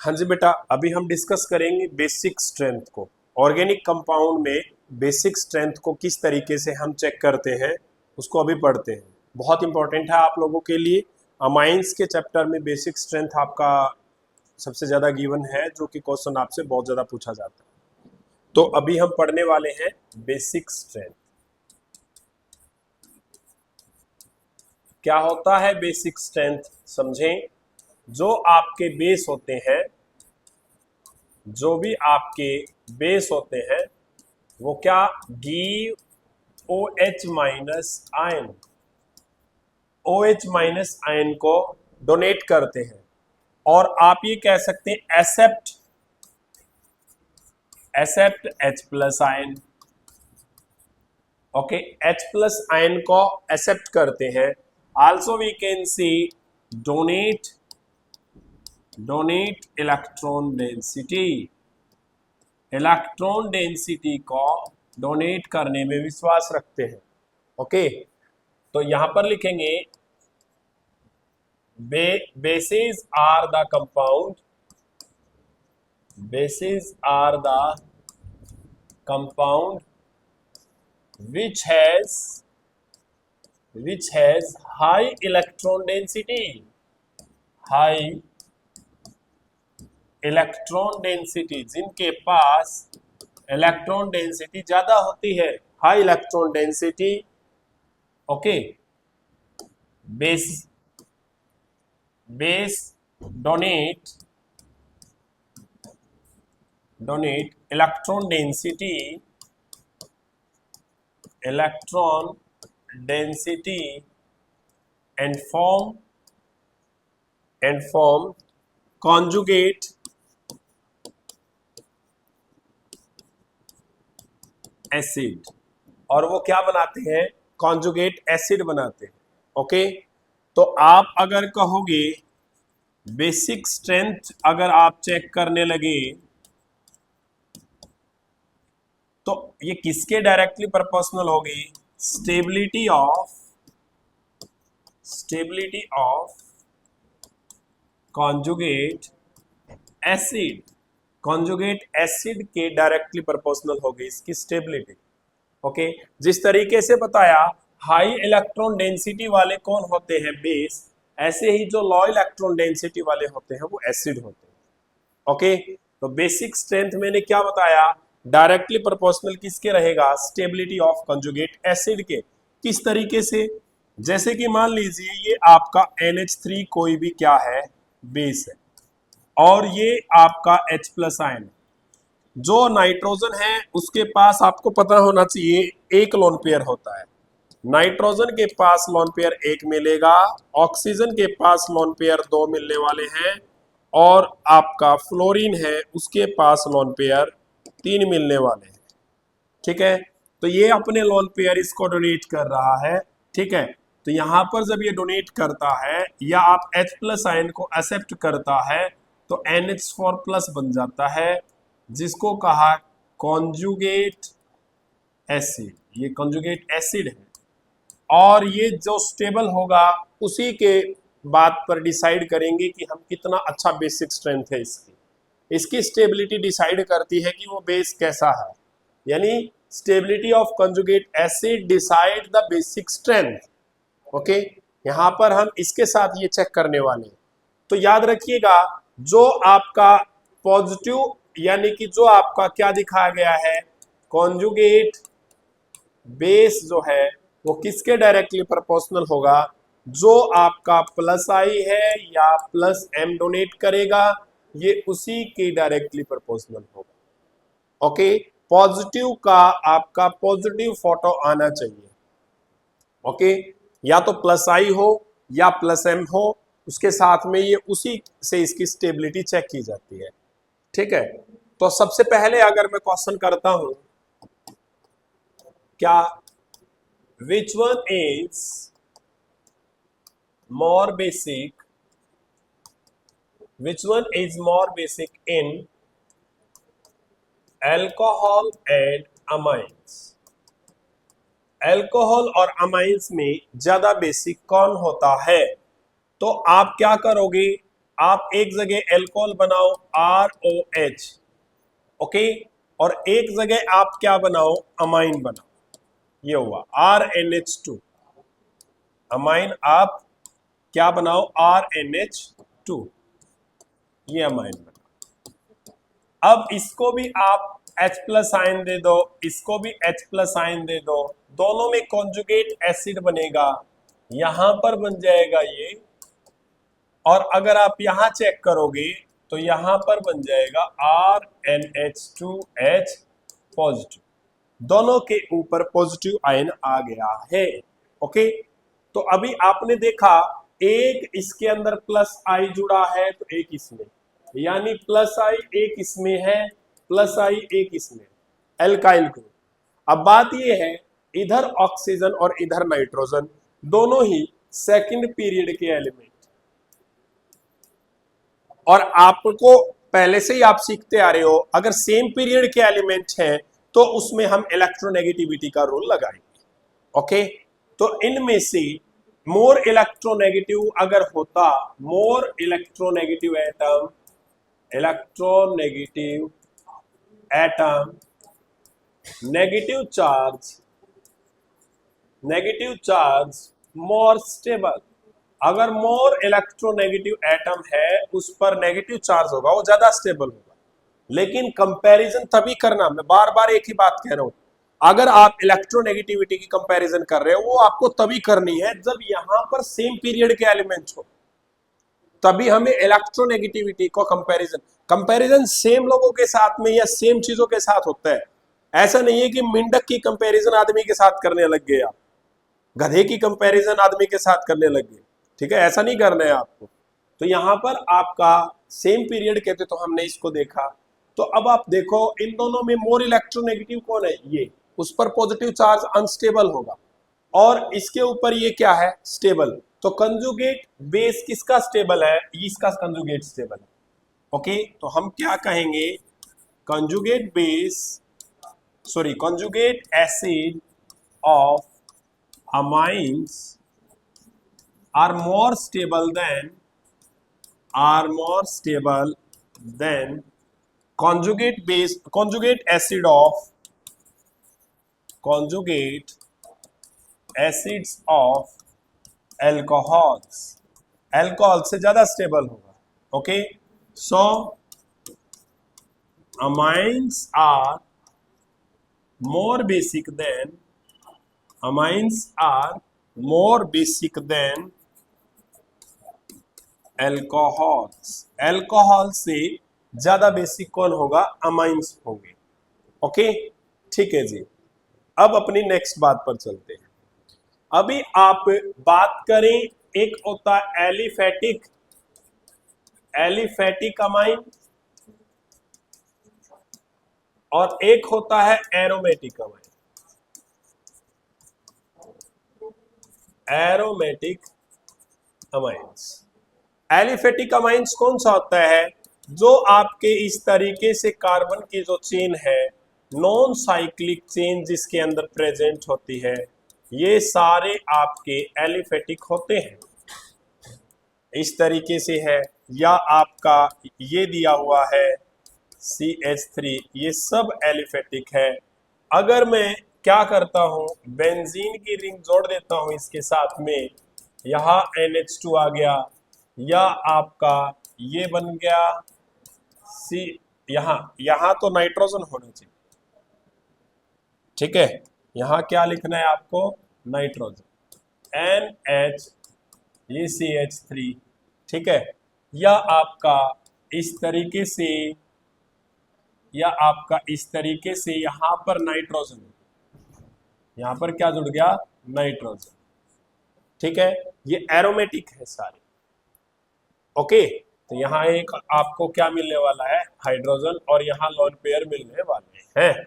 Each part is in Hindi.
हाँ जी बेटा, अभी हम डिस्कस करेंगे बेसिक स्ट्रेंथ को। ऑर्गेनिक कंपाउंड में बेसिक स्ट्रेंथ को किस तरीके से हम चेक करते हैं उसको अभी पढ़ते हैं। बहुत इंपॉर्टेंट है आप लोगों के लिए। अमाइंस के चैप्टर में बेसिक स्ट्रेंथ आपका सबसे ज़्यादा गिवन है, जो कि क्वेश्चन आपसे बहुत ज़्यादा पूछा जाता है। तो अभी हम पढ़ने वाले हैं बेसिक स्ट्रेंथ। क्या होता है बेसिक स्ट्रेंथ समझें। जो आपके बेस होते हैं, जो भी आपके बेस होते हैं वो क्या give OH minus ion, OH minus ion को डोनेट करते हैं। और आप ये कह सकते हैं accept H plus ion. Okay, H plus ion को एक्सेप्ट करते हैं। Also we can see donate electron density, electron density को डोनेट करने में विश्वास रखते हैं। ओके, तो यहां पर लिखेंगे bases are the compound, bases are the compound which has high electron density, high electron density, जिनके पास इलेक्ट्रॉन डेंसिटी ज्यादा होती है, high electron density. Okay, base donate electron density and form conjugate acid. और वो क्या बनाते हैं? कॉन्जुगेट एसिड बनाते हैं। ओके, तो आप अगर कहोगे बेसिक स्ट्रेंथ अगर आप चेक करने लगे तो ये किसके डायरेक्टली प्रोपोर्शनल होगी? स्टेबिलिटी ऑफ कॉन्जुगेट एसिड के डायरेक्टली प्रोपोर्शनल होगी इसकी स्टेबिलिटी। ओके, जिस तरीके से बताया हाई इलेक्ट्रॉन डेंसिटी वाले कौन होते हैं? बेस। ऐसे ही जो लो इलेक्ट्रॉन डेंसिटी वाले होते हैं वो एसिड होते हैं। ओके, तो बेसिक स्ट्रेंथ मैंने क्या बताया? डायरेक्टली प्रोपोर्शनल किसके रहेगा? स्टेबिलिटी ऑफ कंजुगेट एसिड के। किस तरीके से? जैसे कि मान लीजिए ये आपका NH3 कोई भी क्या है? बेस है, और ये आपका H प्लस आयन। जो नाइट्रोजन है उसके पास आपको पता होना चाहिए एक लोन पेयर होता है। नाइट्रोजन के पास लोन पेयर एक मिलेगा, ऑक्सीजन के पास लोन पेयर 2 मिलने वाले हैं, और आपका फ्लोरीन है उसके पास लोन पेयर 3 मिलने वाले हैं। ठीक है, तो ये अपने लोन पेयर इसको डोनेट कर रहा है। ठीक है, तो यहां पर जब ये डोनेट करता है या आप H प्लस आयन को एक्सेप्ट करता है तो NH4 प्लस बन जाता है, जिसको कहा कॉन्जुगेट एसिड। ये कॉन्जुगेट एसिड है, और ये जो स्टेबल होगा उसी के बात पर डिसाइड करेंगे कि हम कितना अच्छा बेसिक स्ट्रेंथ है इसकी। इसकी स्टेबिलिटी डिसाइड करती है कि वो बेस कैसा है, यानी stability of conjugate acid decide the basic strength. Okay, यहां पर हम इसके साथ ये चेक करने वाले हैं। तो याद रखिएगा, जो आपका पॉजिटिव यानी कि जो आपका क्या दिखाया गया है, कॉन्जुगेट बेस जो है वो किसके डायरेक्टली प्रोपोर्शनल होगा? जो आपका प्लस आई है या प्लस M डोनेट करेगा ये उसी के डायरेक्टली प्रोपोर्शनल होगा। ओके, पॉजिटिव का आपका पॉजिटिव फोटो आना चाहिए। ओके, या तो प्लस आई हो या प्लस M हो, उसके साथ में ये उसी से इसकी स्टेबिलिटी चेक की जाती है। ठीक है, तो सबसे पहले अगर मैं क्वेश्चन करता हूं, क्या which one is more basic, which one is more basic in alcohol and amines? Alcohol और अमाइंस में ज्यादा बेसिक कौन होता है? तो आप क्या करोगे? आप एक जगह एल्कोहल बनाओ ROH, ओके, और एक जगह आप क्या बनाओ, अमाइन बनाओ, ये हुआ RNH2। अमाइन आप क्या बनाओ, RNH2, ये अमाइन बनाओ। अब इसको भी आप H प्लस आयन दे दो, इसको भी H प्लस आयन दे दो, दोनों में कॉन्जुगेट एसिड बनेगा, यहां पर बन जाएगा ये, और अगर आप यहां चेक करोगे तो यहां पर बन जाएगा RNH2H पॉजिटिव, दोनों के ऊपर पॉजिटिव आयन आ गया है। ओके, तो अभी आपने देखा एक इसके अंदर प्लस आई जुड़ा है तो एक इसमें, यानी प्लस आई एक इसमें है, प्लस आई एक इसमें, एल्काइल ग्रुप। अब बात यह है, इधर ऑक्सीजन और इधर नाइट्रोजन, दोनों ही सेकंड पीरियड के एलिमेंट, और आपको पहले से ही आप सीखते आ रहे हो, अगर सेम पीरियड के एलिमेंट हैं तो उसमें हम इलेक्ट्रोनेगेटिविटी का रूल लगाएंगे। ओके, तो इनमें से मोर इलेक्ट्रोनेगेटिव अगर होता, more electronegative atom, electronegative atom, negative charge more stable, अगर मोर इलेक्ट्रोनेगेटिव एटम है उस पर नेगेटिव चार्ज होगा, वो ज्यादा स्टेबल होगा। लेकिन कंपैरिजन तभी करना, मैं बार बार एक ही बात कह रहा हूं, अगर आप इलेक्ट्रोनेगेटिविटी की कंपैरिजन कर रहे हो वो आपको तभी करनी है जब यहां पर सेम पीरियड के एलिमेंट्स हो, तभी हमें इलेक्ट्रोनेगेटिविटी को कंपैरिजन सेम लोगों के साथ में या सेम चीजों के साथ होता है। ऐसा नहीं है कि मेंढक की कंपैरिजन आदमी के साथ करने लग गए आप, गधे की कंपैरिजन आदमी के साथ करने लग गए, ठीक है, ऐसा नहीं करना है आपको। तो यहां पर आपका सेम पीरियड कहते तो हमने इसको देखा, तो अब आप देखो इन दोनों में मोर इलेक्ट्रोनेगेटिव कौन है, ये, उस पर पॉजिटिव चार्ज अनस्टेबल होगा, और इसके ऊपर ये क्या है, स्टेबल। तो कंजुगेट बेस किसका स्टेबल है, इसका कंजुगेट स्टेबल है। ओके, तो हम क्या कहेंगे, conjugate base, sorry conjugate acid of amines are more stable than conjugate acids of alcohols, alcohol से ज्यादा स्टेबल होगा। Okay, so amines are more basic than alcohols, alcohol से ज्यादा बेसिक कौन होगा, अमाइंस होंगे। ओके, ठीक है जी, अब अपनी नेक्स्ट बात पर चलते हैं। अभी आप बात करें, एक होता है एलिफेटिक अमाइन, और एक होता है aromatic amine. Aromatic amines, aliphatic amines कौन सा होता है, जो आपके इस तरीके से कार्बन की जो चेन है, नॉन साइक्लिक चेन जिसके अंदर प्रेजेंट होती है, ये सारे आपके एलिफेटिक होते हैं, इस तरीके से है, या आपका ये दिया हुआ है CH3, ये सब एलिफेटिक है। अगर मैं क्या करता हूं, बेंजीन की रिंग जोड़ देता हूं इसके साथ में, यहां NH2 आ गया, या आपका ये बन गया C, यहां तो नाइट्रोजन होना चाहिए, ठीक है, यहां क्या लिखना है आपको, नाइट्रोजन, NH, ये CH3, ठीक है, या आपका इस तरीके से, यहां पर नाइट्रोजन, यहां पर क्या जुड़ गया, नाइट्रोजन, ठीक है, ये एरोमेटिक है सारे। ओके, तो यहां एक आपको क्या मिलने वाला है, हाइड्रोजन, और यहां लोन पेयर मिलने वाले हैं,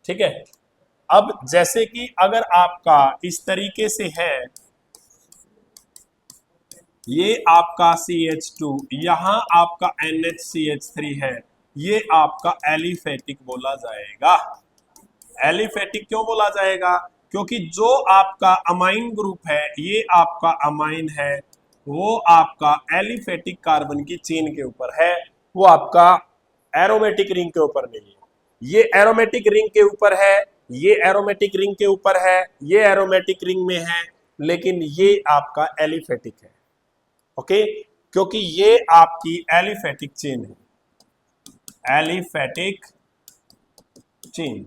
ठीक है। अब जैसे कि अगर आपका इस तरीके से है, ये आपका CH2, यहां आपका NHCH3 है, ये आपका एलिफेटिक बोला जाएगा। एलिफेटिक क्यों बोला जाएगा, क्योंकि जो आपका अमाइन ग्रुप है, ये आपका अमाइन है, वो आपका एलिफेटिक कार्बन की चेन के ऊपर है, वो आपका एरोमेटिक रिंग के ऊपर नहीं है। ये एरोमेटिक रिंग के ऊपर है, ये एरोमेटिक रिंग के ऊपर है, ये एरोमेटिक रिंग में है, लेकिन ये आपका एलिफेटिक है। ओके, क्योंकि ये आपकी एलिफेटिक चेन है, aliphatic chain.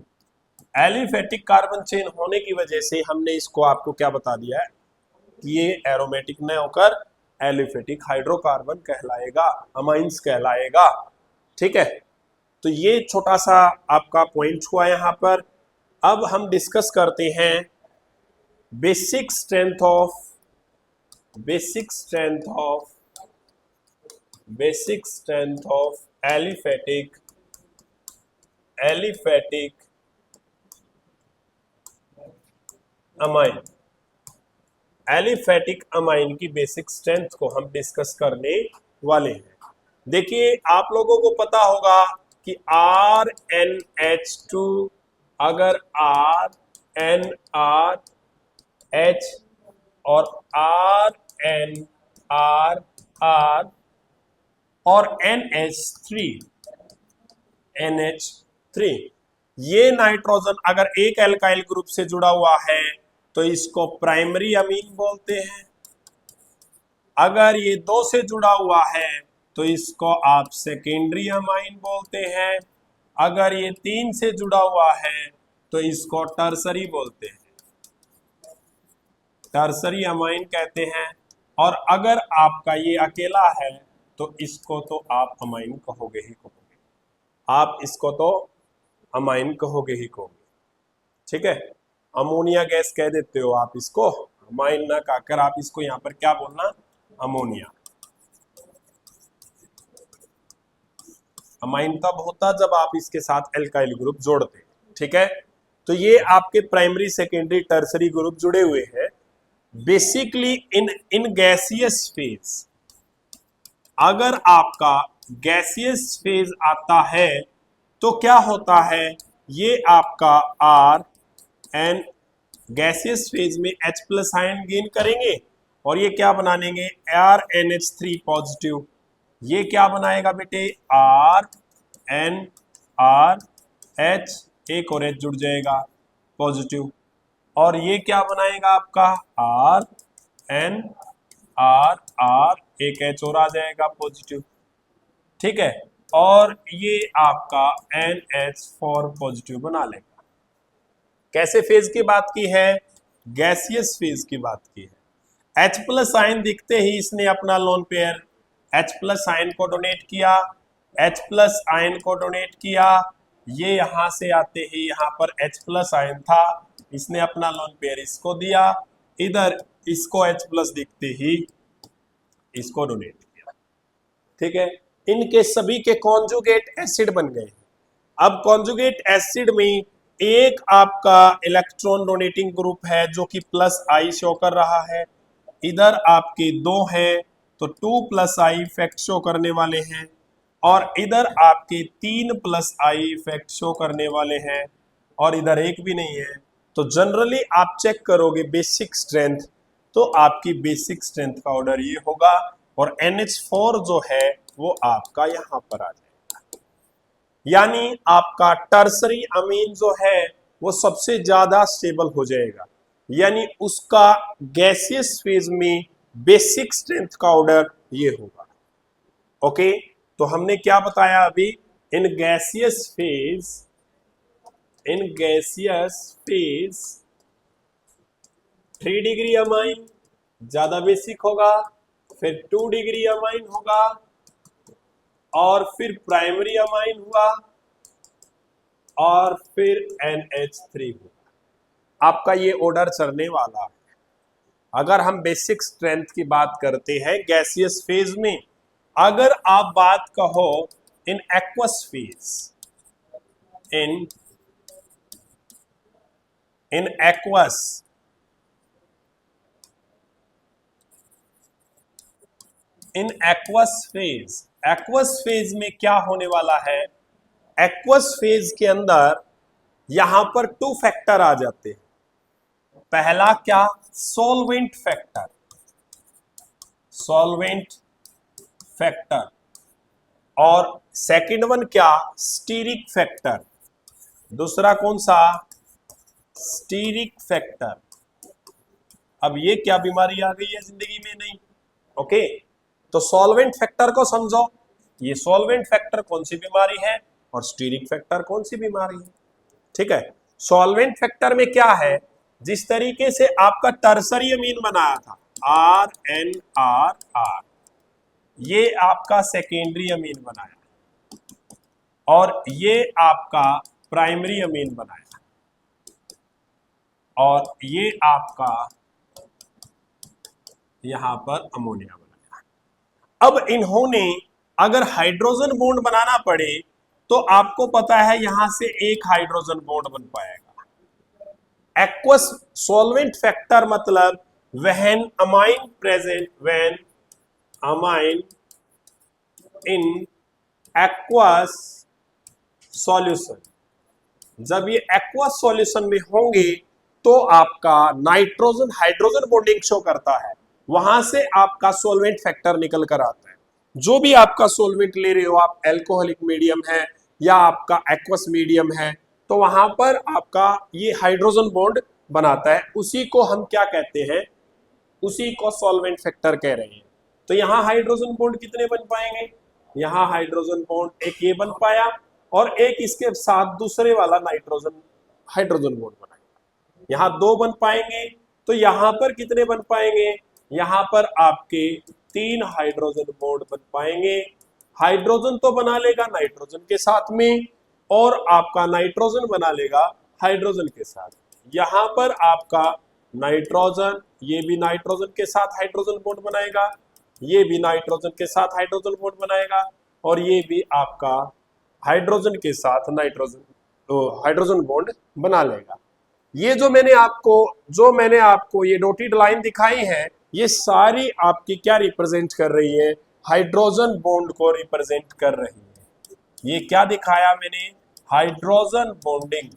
Aliphatic carbon chain होने की वजह से हमने इसको आपको क्या बता दिया है कि ये एरोमेटिक न होकर एलिफेटिक हाइड्रोकार्बन कहलाएगा, अमाइंस कहलाएगा। ठीक है, तो ये छोटा सा आपका पॉइंट हुआ यहां पर। अब हम डिस्कस करते हैं basic strength of basic strength of basic strength of aliphatic aliphatic amine. Aliphatic amine की बेसिक स्ट्रेंथ को हम डिस्कस करने वाले हैं। देखिए, आप लोगों को पता होगा कि RnH2, अगर RnRH और RnRR और NH3 ये नाइट्रोजन अगर एक एल्काइल ग्रुप से जुड़ा हुआ है तो इसको प्राइमरी अमीन बोलते हैं। अगर ये दो से जुड़ा हुआ है तो इसको आप सेकेंडरी अमाइन बोलते हैं। अगर ये तीन से जुड़ा हुआ है तो इसको टर्सरी बोलते हैं, टर्सरी अमाइन कहते हैं। और अगर आपका ये अकेला है तो इसको तो आप अमाइन कहोगे ही कहोगे, आप इसको तो अमाइन कहोगे ही कहोगे। ठीक है, अमोनिया गैस कह देते हो आप इसको, अमाइन ना कहकर आप इसको यहां पर क्या बोलना, अमोनिया। अमाइन तब होता जब आप इसके साथ एल्काइल ग्रुप जोड़ते। ठीक है, तो ये आपके प्राइमरी सेकेंडरी टर्सरी ग्रुप जुड़े हुए हैं। बेसिकली इन गैसियस फेज, अगर आपका गैसियस फेज आता है तो क्या होता है, ये आपका आर एन गैसियस फेज में H प्लस आयन गेन करेंगे और ये क्या बना लेंगे, RnH3 पॉजिटिव। ये क्या बनाएगा बेटे, RnRH, एक और H जुड़ जाएगा पॉजिटिव, और ये क्या बनाएगा आपका RnRR, एक H और आ जाएगा पॉजिटिव। ठीक है, और ये आपका NH4 पॉजिटिव बना लेगा। कैसे फेज की बात की है, गैसियस फेज की बात की है। H प्लस आयन दिखते ही इसने अपना lone pair H plus ion को डोनेट किया, H प्लस आयन को डोनेट किया। ये यहां से आते ही यहाँ पर H प्लस आयन था, इसने अपना लोन पेयर इसको दिया, इधर इसको H प्लस दिखते ही इसको डोनेट किया। ठीक है, इनके सभी के कॉन्जुगेट एसिड बन गए। अब कॉन्जुगेट एसिड में एक आपका इलेक्ट्रॉन डोनेटिंग ग्रुप है जो कि प्लस आई शो कर रहा है, इधर आपके दो हैं तो 2 प्लस आई इफेक्ट शो करने वाले हैं, और इधर आपके 3 प्लस आई इफेक्ट शो करने वाले हैं, और इधर एक भी नहीं है। तो जनरली आप चेक करोगे बेसिक स्ट्रेंथ, तो आपकी बेसिक स्ट्रेंथ का ऑर्डर ये होगा, और NH4 जो है वो आपका यहां पर आ जाएगा। यानी आपका टर्सरी अमीन जो है वो सबसे ज्यादा स्टेबल हो जाएगा, यानी उसका गैसियस फेज में बेसिक स्ट्रेंथ का ऑर्डर ये होगा। ओके, तो हमने क्या बताया अभी, in gaseous phase 3 degree amine ज्यादा बेसिक होगा, फिर 2 डिग्री अमाइन होगा, और फिर प्राइमरी अमाइन हुआ, और फिर NH3 हुआ। आपका ये ऑर्डर चलने वाला है। अगर हम बेसिक स्ट्रेंथ की बात करते हैं गैसियस फेज में, अगर आप बात कहो in aqueous phase, in aqueous phase में क्या होने वाला है, एक्वस फेज के अंदर यहां पर 2 फैक्टर आ जाते हैं। पहला क्या, सोलवेंट फैक्टर। सॉल्वेंट फैक्टर, और सेकंड वन क्या, स्टीरिक फैक्टर। दूसरा कौन सा, स्टीरिक फैक्टर। अब ये क्या बीमारी आ गई है जिंदगी में, नहीं। ओके, तो सॉल्वेंट फैक्टर को समझो, ये सॉल्वेंट फैक्टर कौन सी बीमारी है और स्टीरिक फैक्टर कौन सी बीमारी है। ठीक है, सॉल्वेंट फैक्टर में क्या है, जिस तरीके से आपका टर्सरी अमीन बनाया था RNRR, ये आपका सेकेंडरी अमीन बनाया और ये आपका प्राइमरी अमीन बनाया और ये आपका यहां पर अमोनिया बनाया। अब इन्होंने अगर हाइड्रोजन बॉन्ड बनाना पड़े तो आपको पता है यहां से एक हाइड्रोजन बॉन्ड बन पाएगा। एक्वस सॉल्वेंट फैक्टर मतलब when amine present, when amine in aqueous solution, जब ये एक्वस सॉल्यूशन में होंगे तो आपका नाइट्रोजन हाइड्रोजन बॉन्डिंग शो करता है, वहां से आपका सॉल्वेंट फैक्टर निकल कर आता है। जो भी आपका सॉल्वेंट ले रहे हो आप, एल्कोहलिक मीडियम है या आपका एक्वस मीडियम है, तो वहां पर आपका ये हाइड्रोजन बॉन्ड बनाता है, उसी को हम क्या कहते हैं, उसी को सॉल्वेंट फैक्टर कह रहे हैं। तो यहाँ हाइड्रोजन बॉन्ड कितने बन पाएंगे, यहाँ हाइड्रोजन बॉन्ड एक ये बन पाया और एक इसके साथ दूसरे वाला नाइट्रोजन हाइड्रोजन बॉन्ड बनाएगा, यहाँ दो बन पाएंगे। तो यहाँ पर कितने बन पाएंगे, यहाँ पर आपके 3 हाइड्रोजन बॉन्ड बन पाएंगे। हाइड्रोजन तो बना लेगा नाइट्रोजन के साथ में और आपका नाइट्रोजन बना लेगा हाइड्रोजन के साथ। यहाँ पर आपका नाइट्रोजन, ये भी नाइट्रोजन के साथ हाइड्रोजन बॉन्ड बनाएगा, ये भी नाइट्रोजन के साथ हाइड्रोजन बॉन्ड बनाएगा और ये भी आपका हाइड्रोजन के साथ नाइट्रोजन तो हाइड्रोजन बॉन्ड बना लेगा। ये जो मैंने आपको ये डॉटेड लाइन दिखाई है, ये सारी आपकी क्या रिप्रेजेंट कर रही है, हाइड्रोजन बॉन्ड को रिप्रेजेंट कर रही है। ये क्या दिखाया मैंने, hydrogen bonding,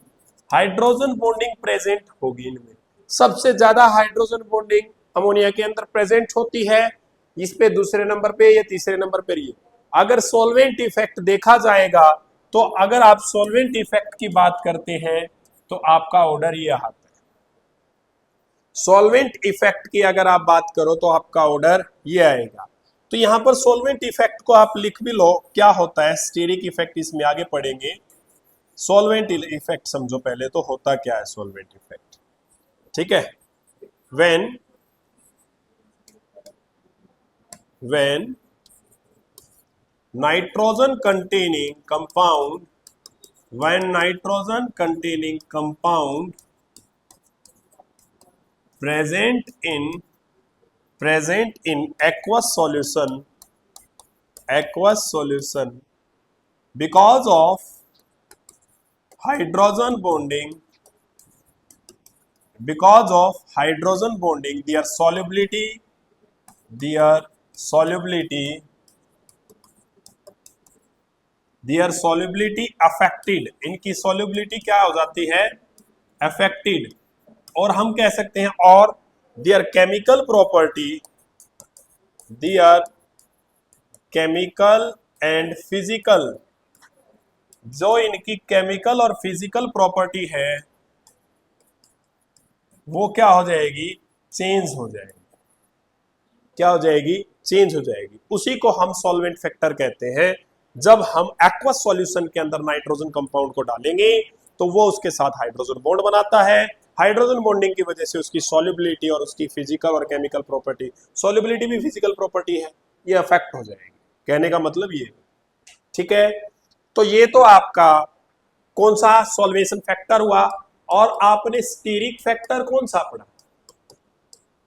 hydrogen bonding present होगी इनमें। सबसे ज्यादा हाइड्रोजन बॉन्डिंग अमोनिया के अंदर प्रेजेंट होती है, इस पे दूसरे नंबर पे या तीसरे नंबर पर ये। अगर सॉल्वेंट इफेक्ट देखा जाएगा तो अगर आप सॉल्वेंट इफेक्ट की बात करते हैं तो आपका ऑर्डर ये आता है। सॉल्वेंट इफेक्ट की अगर आप बात करो तो आपका ऑर्डर ये आएगा। तो यहां पर सॉल्वेंट इफेक्ट को आप लिख भी लो, क्या होता है, स्टीरिक इफेक्ट इसमें आगे पढ़ेंगे। सॉल्वेंट इफेक्ट समझो पहले तो होता क्या है सॉल्वेंट इफेक्ट, ठीक है। When nitrogen containing compound, when nitrogen containing compound present in aqueous solution because of hydrogen bonding, their solubility affected, इनकी solubility क्या हो जाती है, affected। और हम कह सकते हैं और their chemical and physical, जो इनकी केमिकल और फिजिकल प्रॉपर्टी है वो क्या हो जाएगी, चेंज हो जाएगी। क्या हो जाएगी, चेंज हो जाएगी। उसी को हम सॉल्वेंट फैक्टर कहते हैं। जब हम एक्वस सॉल्यूशन के अंदर नाइट्रोजन कंपाउंड को डालेंगे तो वो उसके साथ हाइड्रोजन बॉन्ड बनाता है। हाइड्रोजन बॉन्डिंग की वजह से उसकी सॉल्युबिलिटी और उसकी फिजिकल और केमिकल प्रॉपर्टी, सॉल्युबिलिटी भी फिजिकल प्रॉपर्टी है, ये अफेक्ट हो जाएगी। कहने का मतलब ये, ठीक है। तो ये तो आपका कौन सा सॉल्वेशन फैक्टर हुआ। और आपने स्टीरिक फैक्टर कौन सा पढ़ा,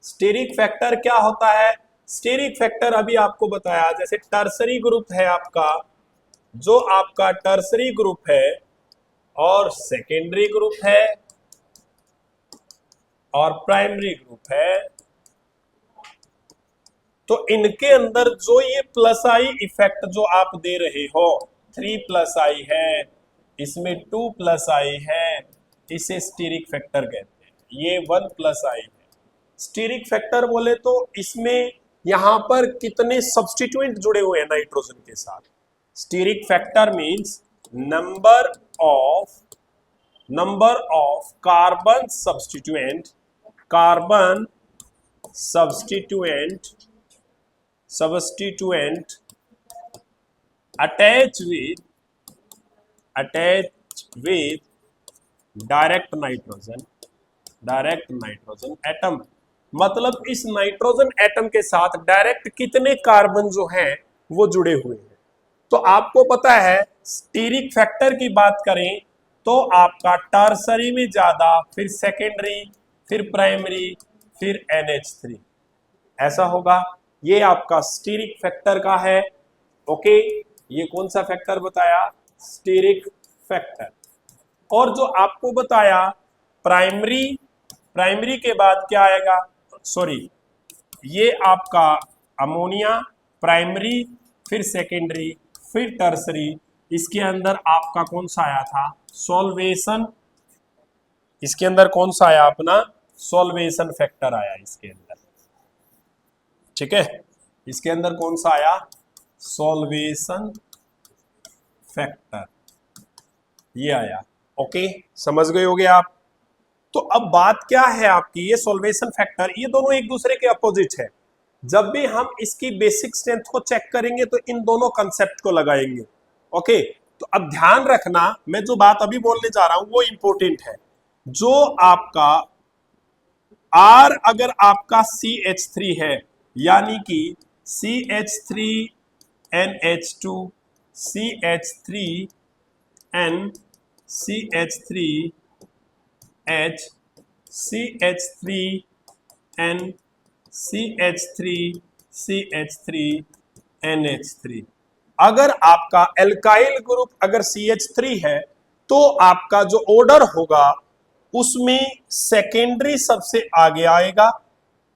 स्टीरिक फैक्टर क्या होता है। स्टीरिक फैक्टर अभी आपको बताया, जैसे टर्सरी ग्रुप है आपका, जो आपका टर्सरी ग्रुप है और सेकेंडरी ग्रुप है और प्राइमरी ग्रुप है, तो इनके अंदर जो ये प्लस आई इफेक्ट जो आप दे रहे हो, 3+I है, इसमें 2+I है, इसे स्टीरिक फैक्टर कहते हैं। ये 1+I है। स्टीरिक फैक्टर बोले तो इसमें यहां पर कितने सब्स्टिट्यूएंट जुड़े हुए हैं नाइट्रोजन के साथ। Steric factor means number of carbon substituent attach with direct nitrogen atom. मतलब इस नाइट्रोजन एटम के साथ डायरेक्ट कितने कार्बन जो हैं वो जुड़े हुए हैं। तो आपको पता है स्टीरिक फैक्टर की बात करें तो आपका टर्सरी में ज्यादा, फिर सेकेंडरी, फिर प्राइमरी, फिर NH3 ऐसा होगा। ये आपका स्टीरिक फैक्टर का है। ओके, ये कौन सा फैक्टर बताया? Steric factor. और जो आपको बताया प्राइमरी के बाद क्या आएगा? सॉरी, ये आपका अमोनिया, प्राइमरी, फिर सेकेंडरी, फिर टर्सरी। इसके अंदर आपका कौन सा आया था? सॉल्वेशन। इसके अंदर कौन सा आया? अपना सॉल्वेशन फैक्टर आया इसके अंदर। ठीक है, इसके अंदर कौन सा आया? सॉल्वेशन फैक्टर, ये आया। ओके, समझ गए होगे आप। तो अब बात क्या है आपकी, ये सॉल्वेशन फैक्टर, ये दोनों एक दूसरे के अपोजिट है। जब भी हम इसकी बेसिक स्ट्रेंथ को चेक करेंगे तो इन दोनों कंसेप्ट को लगाएंगे। ओके, तो अब ध्यान रखना, मैं जो बात अभी बोलने जा रहा हूं वो इंपॉर्टेंट है। जो आपका R अगर आपका CH3 है, यानी कि CH3NH2 CH3N CH3H CH3N CH3NH3। अगर आपका एल्काइल ग्रुप अगर CH3 है तो आपका जो ऑर्डर होगा उसमें सेकेंडरी सबसे आगे आएगा।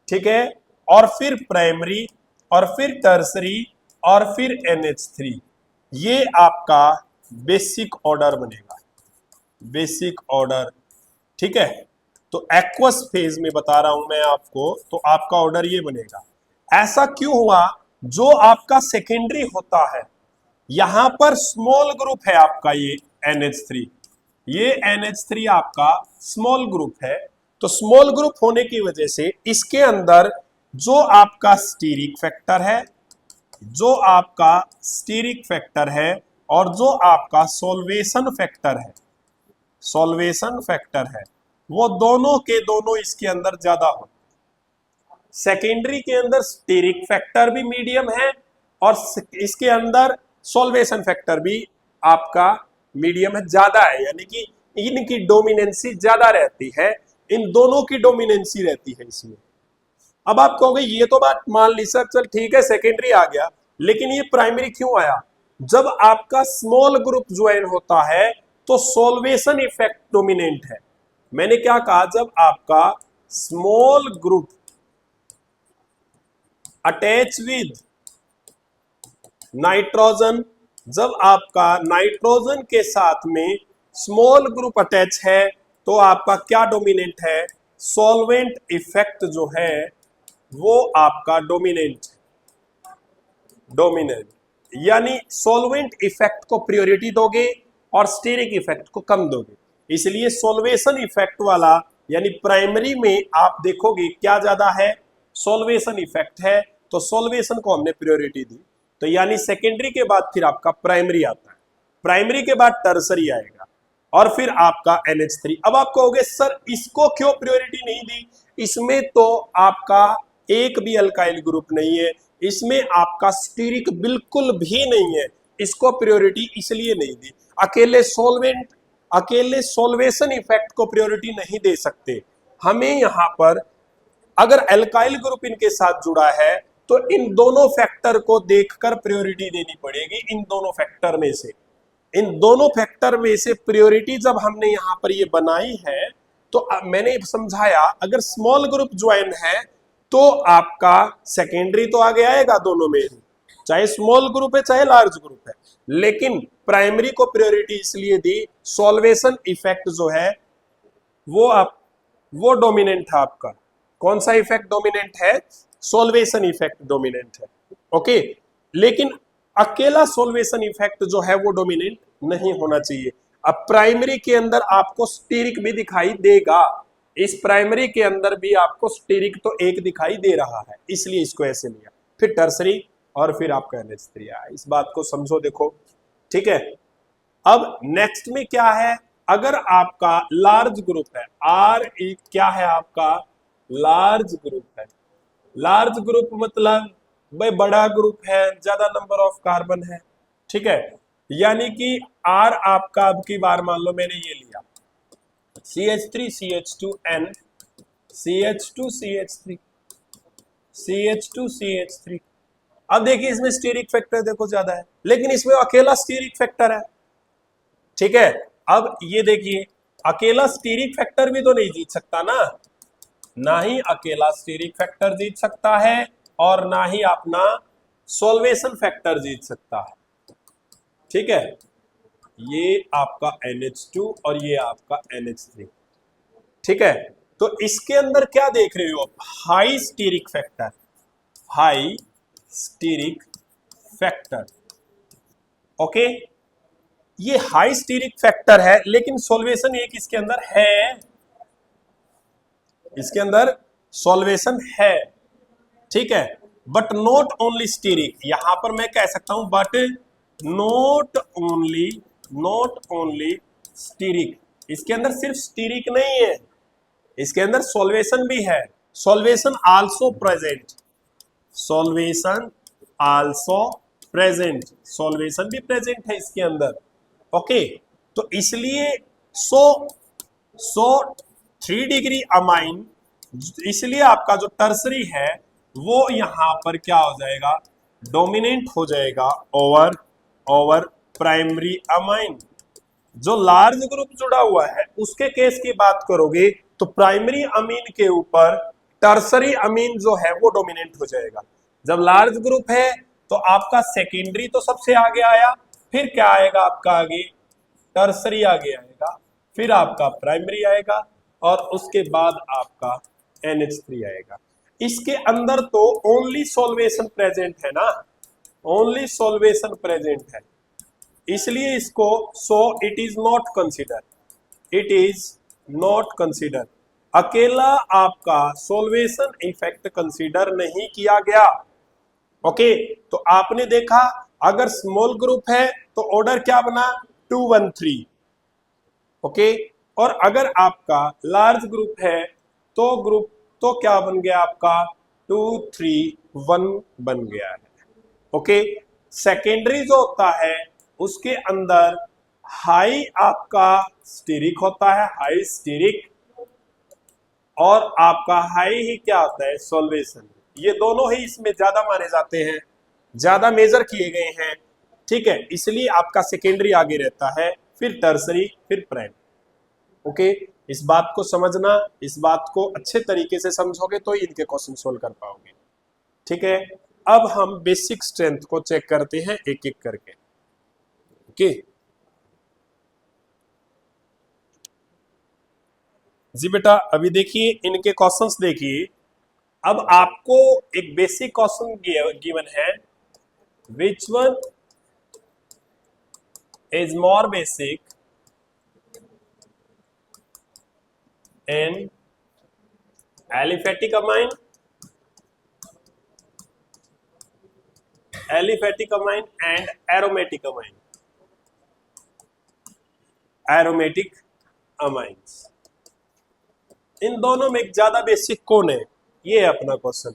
ठीक है, और फिर प्राइमरी, और फिर टर्सरी, और फिर NH3। ये आपका बेसिक ऑर्डर बनेगा, बेसिक ऑर्डर। ठीक है, तो एक्वस फेज में बता रहा हूं मैं आपको, तो आपका ऑर्डर ये बनेगा। ऐसा क्यों हुआ? जो आपका सेकेंडरी होता है, यहां पर स्मॉल ग्रुप है आपका ये NH3, ये NH3 आपका स्मॉल ग्रुप है। तो स्मॉल ग्रुप होने की वजह से इसके अंदर जो आपका स्टीरिक फैक्टर है, जो आपका स्टीरिक फैक्टर है और जो आपका सॉल्वेशन फैक्टर है, सॉल्वेशन फैक्टर है, वो दोनों के दोनों इसके अंदर ज्यादा हो। सेकेंडरी के अंदर स्टीरिक फैक्टर भी मीडियम है और इसके अंदर सॉल्वेशन फैक्टर भी आपका मीडियम है, ज्यादा है, यानी कि इनकी डोमिनेंसी ज्यादा रहती है, इन दोनों की डोमिनेंसी रहती है इसमें। अब आप कहोगे ये तो बात मान ली सर, चल ठीक है सेकेंडरी आ गया, लेकिन ये प्राइमरी क्यों आया? जब आपका स्मॉल ग्रुप ज्वाइन होता है तो सॉल्वेशन इफेक्ट डोमिनेंट है। मैंने क्या कहा? जब आपका small group attach with nitrogen, जब आपका नाइट्रोजन के साथ में स्मॉल ग्रुप अटैच है तो आपका क्या डोमिनेंट है? सॉल्वेंट इफेक्ट जो है वो आपका डोमिनेंट, यानी सॉल्वेंट इफेक्ट को प्रायोरिटी दोगे और स्टीरिक इफेक्ट को कम दोगे। इसलिए सॉल्वेशन इफेक्ट वाला यानी प्राइमरी में आप देखोगे क्या ज्यादा है? सॉल्वेशन इफेक्ट है, तो सॉल्वेशन को हमने प्रायोरिटी दी। तो यानी सेकेंडरी के बाद फिर आपका प्राइमरी आता है, प्राइमरी के बाद टर्सरी आएगा और फिर आपका NH3। अब आप कहोगे सर इसको क्यों प्रायोरिटी नहीं दी? इसमें तो आपका एक भी अल्काइल ग्रुप नहीं है, इसमें आपका स्टीरिक बिल्कुल भी नहीं है, इसको प्रायोरिटी इसलिए नहीं दी। अकेले सॉल्वेशन इफेक्ट को प्रायोरिटी नहीं दे सकते। हमें यहां पर अगर अल्काइल ग्रुप इनके साथ जुड़ा है तो इन दोनों फैक्टर को देखकर प्रायोरिटी देनी पड़ेगी। इन दोनों फैक्टर में से प्रायोरिटी जब हमने यहां पर ये बनाई है तो मैंने समझाया अगर स्मॉल ग्रुप ज्वाइन है तो आपका सेकेंडरी तो आगे आएगा दोनों में, चाहे स्मॉल ग्रुप है चाहे लार्ज ग्रुप है, लेकिन प्राइमरी को प्रायोरिटी इसलिए दी, सॉल्वेशन इफेक्ट जो है वो डोमिनेंट है आपका। कौन सा इफेक्ट डोमिनेंट है? सोल्वेशन इफेक्ट डोमिनेंट है। ओके, लेकिन अकेला सोल्वेशन इफेक्ट जो है वो डोमिनेंट नहीं होना चाहिए। अब प्राइमरी के अंदर आपको स्टीरिक भी दिखाई देगा, इस प्राइमरी के अंदर भी आपको स्टीरिक तो एक दिखाई दे रहा है, इसलिए इसको ऐसे लिया, फिर टर्सरी और फिर आपका NH3 आया। इस बात को समझो, देखो, ठीक है। अब नेक्स्ट में क्या है, अगर आपका लार्ज ग्रुप है, क्या है आपका लार्ज ग्रुप है। लार्ज ग्रुप मतलब भाई बड़ा ग्रुप है, ज्यादा नंबर ऑफ कार्बन है, ठीक है। यानी कि R आपका, अब की बार मान लो मैंने ये लिया CH3 CH2N CH2 CH3 CH2 CH3। अब देखिए इसमें स्टीरिक फैक्टर देखो ज्यादा है, लेकिन इसमें अकेला स्टीरिक फैक्टर है, ठीक है। अब ये देखिए, अकेला स्टीरिक फैक्टर भी तो नहीं जीत सकता ना, ना ही अकेला स्टीरिक फैक्टर जीत सकता है और ना ही अपना सोल्वेशन फैक्टर जीत सकता है, ठीक है। ये आपका NH2 और ये आपका NH3, ठीक है। तो इसके अंदर क्या देख रहे हो आप, high steric factor, high steric factor, okay. ये हाई स्टीरिक फैक्टर है, लेकिन सॉल्वेशन एक इसके अंदर है, इसके अंदर सॉल्वेशन है, ठीक है। बट नॉट ओनली स्टीरिक, यहां पर मैं कह सकता हूं बट नॉट ओनली स्टीरिक, इसके अंदर सिर्फ स्टीरिक नहीं है, इसके अंदर सॉल्वेशन भी है, solvation also present, solvation also present, solvation भी प्रेजेंट है इसके अंदर, ओके। तो इसलिए 3 डिग्री अमाइन, इसलिए आपका जो टर्सरी है वो यहां पर क्या हो जाएगा, डोमिनेंट हो जाएगा ओवर प्राइमरी अमाइन। जो लार्ज ग्रुप जुड़ा हुआ है उसके केस की बात करोगे तो प्राइमरी अमीन के ऊपर टर्सरी अमीन जो है वो डोमिनेंट हो जाएगा। जब लार्ज ग्रुप है तो आपका सेकेंडरी तो सबसे आगे आया, फिर क्या आएगा आपका आगे, टर्सरी आगे आएगा, फिर आपका प्राइमरी आएगा और उसके बाद आपका NH3 आएगा। इसके अंदर तो ओनली सॉल्वेशन प्रेजेंट है ना, ओनली सॉल्वेशन प्रेजेंट है, इसलिए इसको it is not consider, it is not consider, अकेला आपका सॉल्वेशन इफेक्ट कंसिडर नहीं किया गया, ओके। तो आपने देखा अगर स्मॉल ग्रुप है तो ऑर्डर क्या बना 2 1 3, ओके। और अगर आपका लार्ज ग्रुप है तो क्या बन गया आपका 2 3 1 बन गया है, ओके। सेकेंडरी जो होता है उसके अंदर हाई आपका स्टीरिक होता है, हाई स्टीरिक, और आपका हाई ही क्या होता है, सॉल्वेशन। ये दोनों ही इसमें ज्यादा माने जाते हैं, ज्यादा मेजर किए गए हैं, ठीक है। इसलिए आपका सेकेंडरी आगे रहता है, फिर टर्सरी, फिर प्राइमरी, ओके। इस बात को समझना, इस बात को अच्छे तरीके से समझोगे तो इनके क्वेश्चन सोल्व कर पाओगे, ठीक है। अब हम बेसिक स्ट्रेंथ को चेक करते हैं एक एक करके, ओके जी बेटा। अभी देखिए इनके क्वेश्चंस देखिए। अब आपको एक बेसिक क्वेश्चन गिवन है, which one is more basic in aliphatic amine and aromatic amine, aromatic amines, इन दोनों में ज्यादा बेसिक कौन है, ये है अपना क्वेश्चन।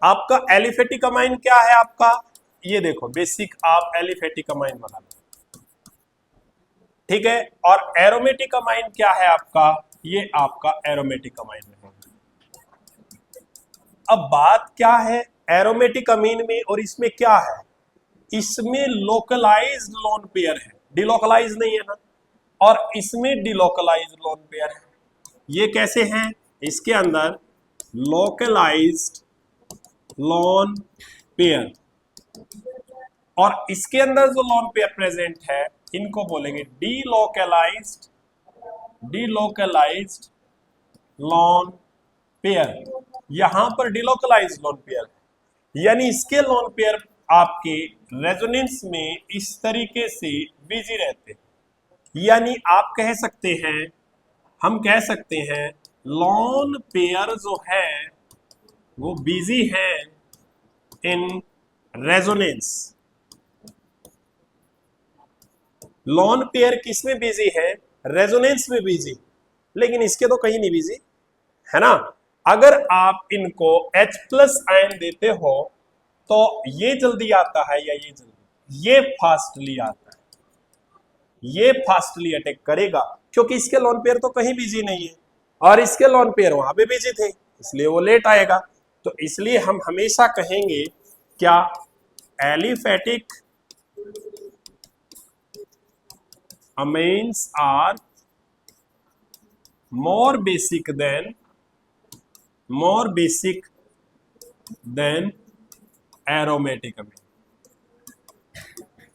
आपका एलिफेटिक अमाइन क्या है आपका, ये देखो बेसिक आप एलिफेटिक अमाइन बना लो, ठीक है। और एरोमेटिक अमाइन क्या है आपका, ये आपका एरोमेटिक अमाइन है। अब बात क्या है एरोमेटिक अमीन में और इसमें क्या है, इसमें लोकलाइज्ड लोन पेयर है, डिलोकलाइज नहीं है ना, और इसमें डिलोकलाइज्ड लोन पेयर है। ये कैसे हैं, इसके अंदर लोकलाइज्ड लोन पेयर और इसके अंदर जो लोन पेयर प्रेजेंट है इनको बोलेंगे डिलोकलाइज्ड लोन पेयर, यहां पर डिलोकलाइज लोन पेयर है, यानी इसके लोन पेयर आपके रेजोनेंस में इस तरीके से बिजी रहते हैं। यानी आप कह सकते हैं, हम कह सकते हैं लोन पेयर जो है वो बिजी है इन रेजोनेंस। लोन पेयर किस में बिजी है? रेजोनेंस में बिजी, लेकिन इसके तो कहीं नहीं बिजी है ना। अगर आप इनको H प्लस आयन देते हो तो ये जल्दी आता है या ये जल्दी? ये फास्टली आता है, ये फास्टली अटैक करेगा, क्योंकि इसके लोन पेयर तो कहीं बिजी नहीं है और इसके लोन पेयर वहां पे बिजी थे, इसलिए वो लेट आएगा। तो इसलिए हम हमेशा कहेंगे क्या? Aliphatic amines are more basic than aromatic amine।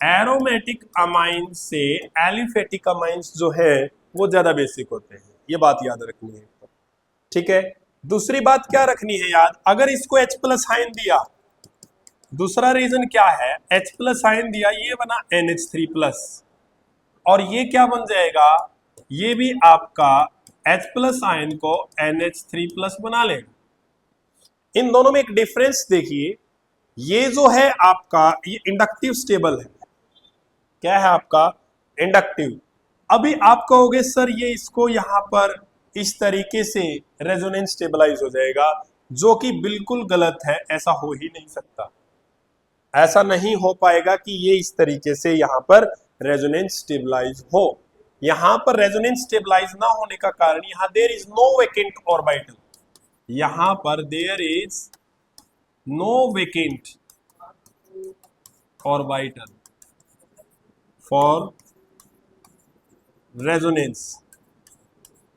Aromatic amine से एलिफेटिक अमाइंस जो है वो ज्यादा बेसिक होते हैं, ये बात याद रखनी है। ठीक है, दूसरी बात क्या रखनी है याद? अगर इसको H प्लस आयन दिया, दूसरा रीजन क्या है? H प्लस आयन दिया, ये बना NH3 प्लस, और ये क्या बन जाएगा? ये भी आपका H प्लस आयन को NH3 प्लस बना लेगा। इन दोनों में एक डिफरेंस देखिए, ये जो है आपका ये इंडक्टिव स्टेबल है। क्या है आपका? इंडक्टिव। अभी आप कहोगे सर ये इसको यहां पर इस तरीके से रेजोनेंस स्टेबलाइज हो जाएगा, जो कि बिल्कुल गलत है, ऐसा हो ही नहीं सकता। ऐसा नहीं हो पाएगा कि ये इस तरीके से यहां पर रेजोनेंस स्टेबलाइज हो। यहां पर रेजोनेंस स्टेबलाइज ना होने का कारण, यहां there is no vacant orbital, यहां पर there is no vacant orbital for resonance.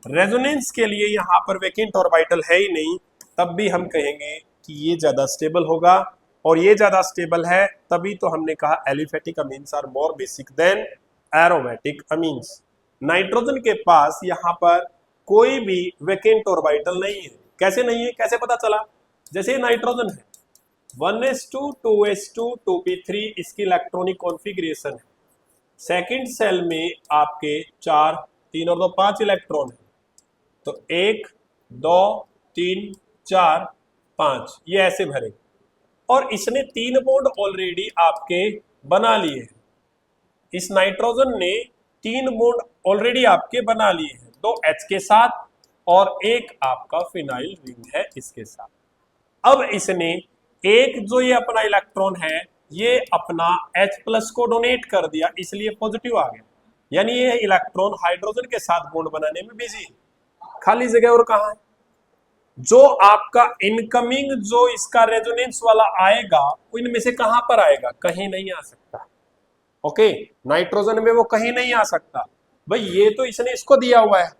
Resonance के लिए यहां पर वेकेंट ऑर्बिटल है ही नहीं, तब भी हम कहेंगे कि ये ज्यादा स्टेबल होगा, और ये ज्यादा स्टेबल है, तभी तो हमने कहा aliphatic amines are more basic than aromatic amines. Nitrogen के पास यहां पर कोई भी वेकेंट ऑर्बिटल नहीं है। कैसे नहीं है? कैसे पता चला? जैसे नाइट्रोजन है 1s2 2s2 2p3 इसकी इलेक्ट्रॉनिक कॉन्फ़िगरेशन है। सेकंड सेल में आपके 4 3 और 2 5 इलेक्ट्रॉन है, तो 1 2 3 4 5 ये ऐसे भरे, और इसने 3 बॉन्ड ऑलरेडी आपके बना लिए हैं। इस नाइट्रोजन ने 3 बॉन्ड ऑलरेडी आपके बना लिए हैं, 2 H के साथ और एक आपका फिनाइल रिंग है इसके साथ। अब इसने एक जो ये अपना इलेक्ट्रॉन है ये अपना H प्लस को डोनेट कर दिया, इसलिए पॉजिटिव आ गया, यानी ये इलेक्ट्रॉन हाइड्रोजन के साथ बॉन्ड बनाने में बिजी। खाली जगह और कहां है? जो आपका इनकमिंग जो इसका रेजोनेंस वाला आएगा वो इनमें से कहां पर आएगा? कहीं नहीं आ सकता। ओके, नाइट्रोजन में वो कहीं नहीं आ सकता भाई, ये तो इसने इसको दिया हुआ है,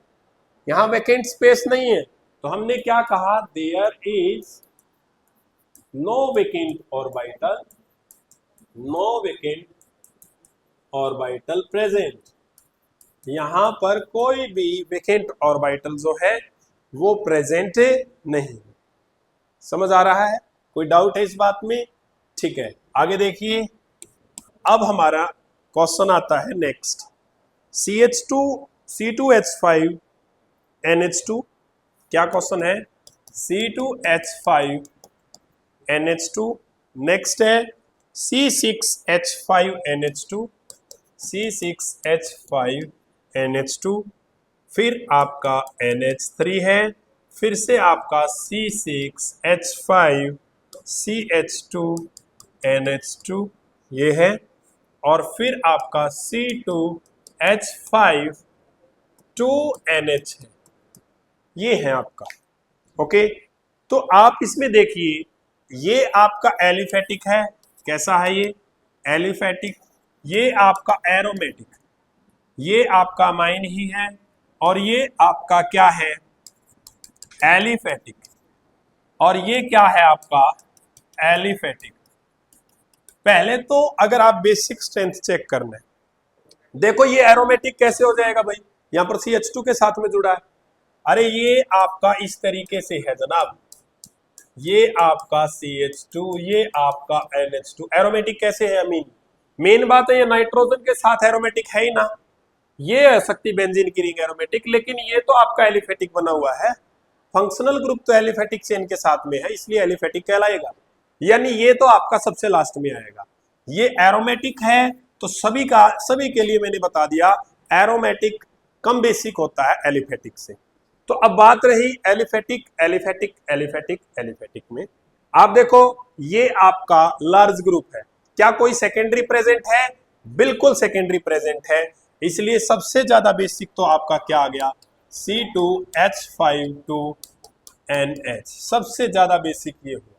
यहां वेकेंट स्पेस नहीं है, तो हमने क्या कहा? There is no vacant orbital, no vacant orbital present. यहां पर कोई भी वेकेंट ऑर्बिटल जो है वो प्रेजेंट नहीं। समझ आ रहा है? कोई डाउट है इस बात में? ठीक है, आगे देखिए। अब हमारा क्वेश्चन आता है नेक्स्ट, CH2 C2H5 NH2। क्या क्वेश्चन है? C2H5 NH2। नेक्स्ट है C6H5 NH2, C6H5 NH2, फिर आपका NH3 है, फिर से आपका C6H5 CH2 NH2 ये है, और फिर आपका C2H5 2NH है, ये है आपका। ओके, तो आप इसमें देखिए ये आपका एलिफेटिक है। कैसा है ये? एलिफेटिक। ये आपका एरोमेटिक, ये आपका अमाइन ही है, और ये आपका क्या है? एलिफेटिक, और ये क्या है आपका? एलिफेटिक। पहले तो अगर आप बेसिक स्ट्रेंथ चेक करना है, देखो ये एरोमेटिक कैसे हो जाएगा भाई? यहां पर CH2 के साथ में जुड़ा है। अरे ये आपका इस तरीके से है जनाब, ये आपका CH2, ये आपका NH2। एरोमेटिक कैसे है अमीन? मेन बात है ये नाइट्रोजन के साथ एरोमेटिक है ही ना, ये है शक्ति बेंजीन की रिंग एरोमेटिक, लेकिन ये तो आपका एलिफेटिक बना हुआ है। फंक्शनल ग्रुप तो एलिफेटिक चेन के साथ में है, इसलिए एलिफेटिक कहलाएगा। यानी ये तो आपका सबसे लास्ट में आएगा। ये एरोमेटिक है तो सभी के लिए मैंने बता दिया एरोमेटिक कम बेसिक होता है एलिफेटिक से। तो अब बात रही एलिफेटिक एलिफेटिक एलिफेटिक एलिफेटिक में, आप देखो ये आपका लार्ज ग्रुप है, क्या कोई सेकेंडरी प्रेजेंट है? बिल्कुल सेकेंडरी प्रेजेंट है, इसलिए सबसे ज्यादा बेसिक तो आपका क्या आ गया? C2H5 सबसे ज्यादा बेसिक ये हुआ।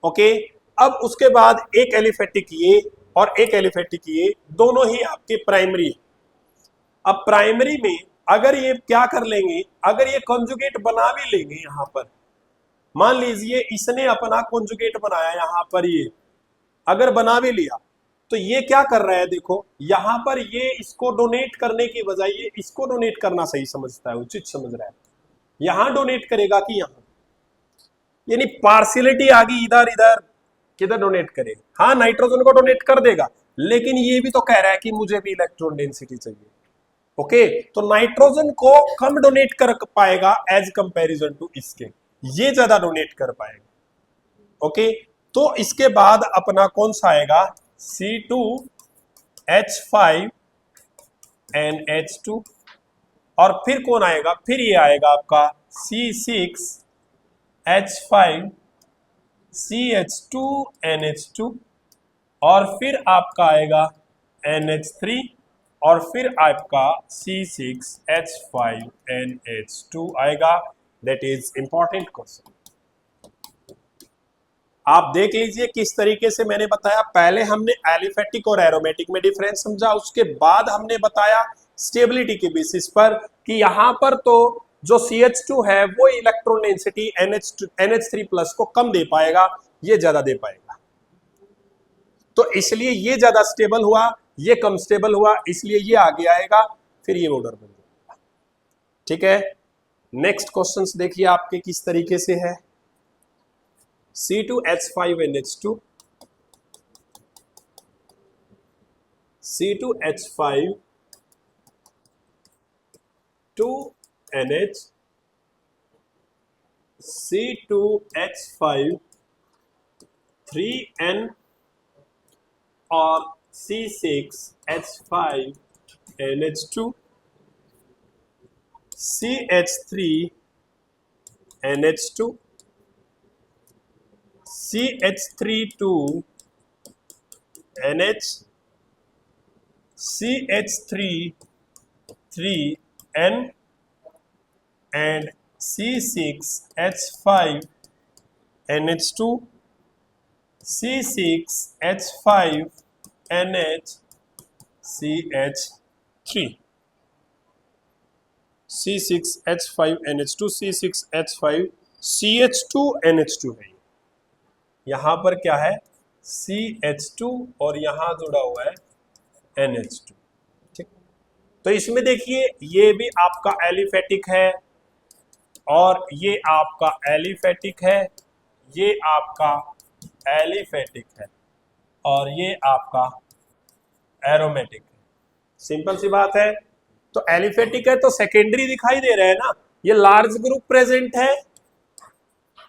ओके, अब उसके बाद एक एलिफेटिक ये और एक एलिफेटिक ये, दोनों ही आपके प्राइमरी। अब प्राइमरी में अगर ये क्या कर लेंगे, अगर ये कॉन्जुगेट बना भी लेंगे, यहां पर मान लीजिए इसने अपना कॉन्जुगेट बनाया, यहां पर ये अगर बना भी लिया, तो ये क्या कर रहा है? देखो यहां पर ये इसको डोनेट करने की बजाय ये इसको डोनेट करना सही समझता है, उचित समझ रहा है। यहां डोनेट करेगा कि यहां, यानी पार्शियलिटी आ गई, इधर इधर किधर डोनेट करे? हाँ नाइट्रोजन को डोनेट कर देगा, लेकिन ये भी तो कह रहा है कि मुझे भी इलेक्ट्रॉन डेंसिटी चाहिए। ओके, तो नाइट्रोजन को कम डोनेट कर पाएगा एज कंपैरिजन टू इसके, ये ज्यादा डोनेट कर पाएगा। ओके, तो इसके बाद अपना कौन सा आएगा? C2H5NH2, और फिर कौन आएगा? फिर ये आएगा आपका C6H5CH2NH2, और फिर आपका आएगा NH3, और फिर आपका C6H5NH2 आएगा। That is important question. आप देख लीजिए किस तरीके से मैंने बताया। पहले हमने एलिफेटिक और एरोमेटिक में डिफरेंस समझा, उसके बाद हमने बताया स्टेबिलिटी के बेसिस पर कि यहां पर तो जो CH2 है वो इलेक्ट्रॉन डेंसिटी NH3+ को कम दे पाएगा, ये ज्यादा दे पाएगा, तो इसलिए ये ज्यादा स्टेबल हुआ, ये कम स्टेबल हुआ, इसलिए ये आगे आएगा, फिर ये ऑर्डर बन जाएगा। ठीक है, नेक्स्ट क्वेश्चंस देखिए आपके किस तरीके से है। C2H5NH2, C2H5 2NH, C2H5 3N, और C6H5NH2, CH3NH2, CH32NH, CH33N, and C6H5NH2, C6H5NH, CH3, C6H5NH2, C6H5 CH2NH2 है। यहां पर क्या है? CH2, और यहां जुड़ा हुआ है NH2। ठीक, तो इसमें देखिए ये भी आपका एलिफेटिक है, और ये आपका एलिफेटिक है, ये आपका एलिफेटिक है, और ये आपका एरोमेटिक है। सिंपल सी बात है। तो एलिफेटिक है तो सेकेंडरी दिखाई दे रहा है ना, ये लार्ज ग्रुप प्रेजेंट है।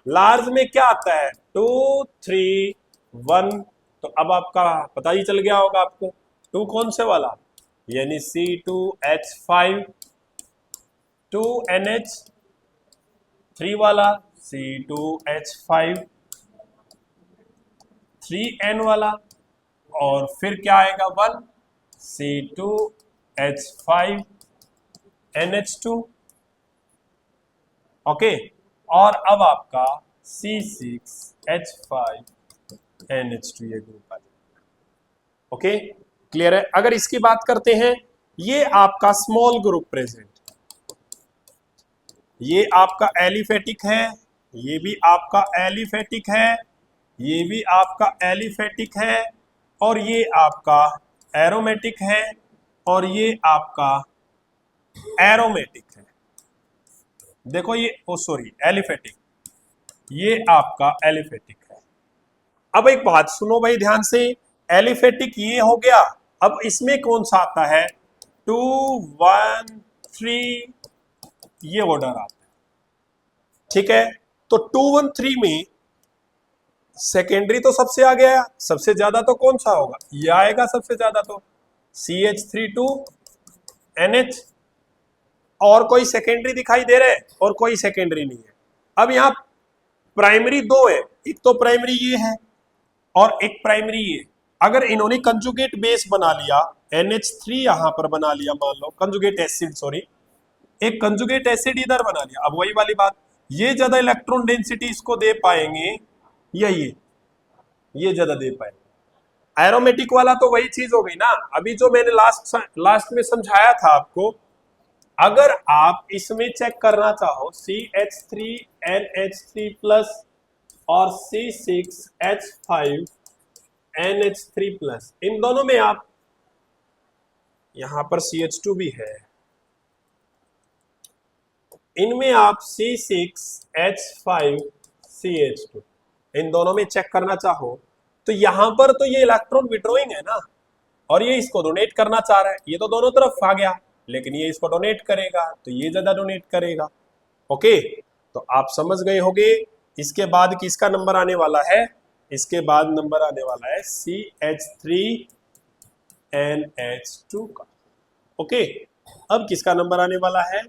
लार्ज में क्या आता है? 2 3 1, तो अब आपका पता ही चल गया होगा आपको 2 कौन से वाला, यानी C2H5 2NH, 3 वाला C2H5 3N वाला, और फिर क्या आएगा 1 C2H5NH2। ओके, और अब आपका C6H5NH2 ये ग्रुप आ जाएगा। ओके, क्लियर है। अगर इसकी बात करते हैं, ये आपका स्मॉल ग्रुप प्रेजेंट, ये आपका एलिफेटिक है, ये भी आपका एलिफेटिक है, ये भी आपका एलिफेटिक है, और ये आपका एरोमेटिक है, और ये आपका एरोमेटिक है। देखो ये, ओ सॉरी, एलिफेटिक, ये आपका एलिफेटिक है। अब एक बात सुनो भाई ध्यान से, एलिफेटिक ये हो गया। अब इसमें कौन सा आता है, 2 1 3, ये ऑर्डर आता है। ठीक है, तो 2 1 3 में सेकेंडरी तो सबसे आगे आया, सबसे ज्यादा तो कौन सा होगा, ये आएगा सबसे ज्यादा, तो CH3 NH। और कोई सेकेंडरी दिखाई दे रहे, और कोई सेकेंडरी नहीं है। अब यहां प्राइमरी दो है, एक तो प्राइमरी ये है और एक प्राइमरी ये। अगर इन्होंने कंजुगेट बेस बना लिया, NH3 यहां पर बना लिया, मान लो कंजुगेट एसिड, सॉरी एक कंजुगेट एसिड इधर बना लिया, अब वही वाली बात, ये ज्यादा इलेक्ट्रॉन डेंसिटी इसको दे पाएंगे या ये ज्यादा दे पाएंगे। एरोमेटिक वाला तो वही चीज हो गई ना, अभी जो मैंने लास्ट में समझाया था आपको। अगर आप इसमें चेक करना चाहो CH3NH3 प्लस और C6H5NH3 प्लस, इन दोनों में आप, यहां पर CH2 भी है, इनमें आप C6H5CH2 इन दोनों में चेक करना चाहो तो यहां पर तो ये इलेक्ट्रॉन विड्रॉइंग है ना, और ये इसको डोनेट करना चाह रहा है, ये तो दोनों तरफ आ गया, लेकिन ये इसको डोनेट करेगा तो ये ज्यादा डोनेट करेगा। ओके, तो आप समझ गए होंगे। इसके बाद किसका नंबर आने वाला है, इसके बाद नंबर आने वाला है CH3NH2 का। ओके, अब किसका नंबर आने वाला है,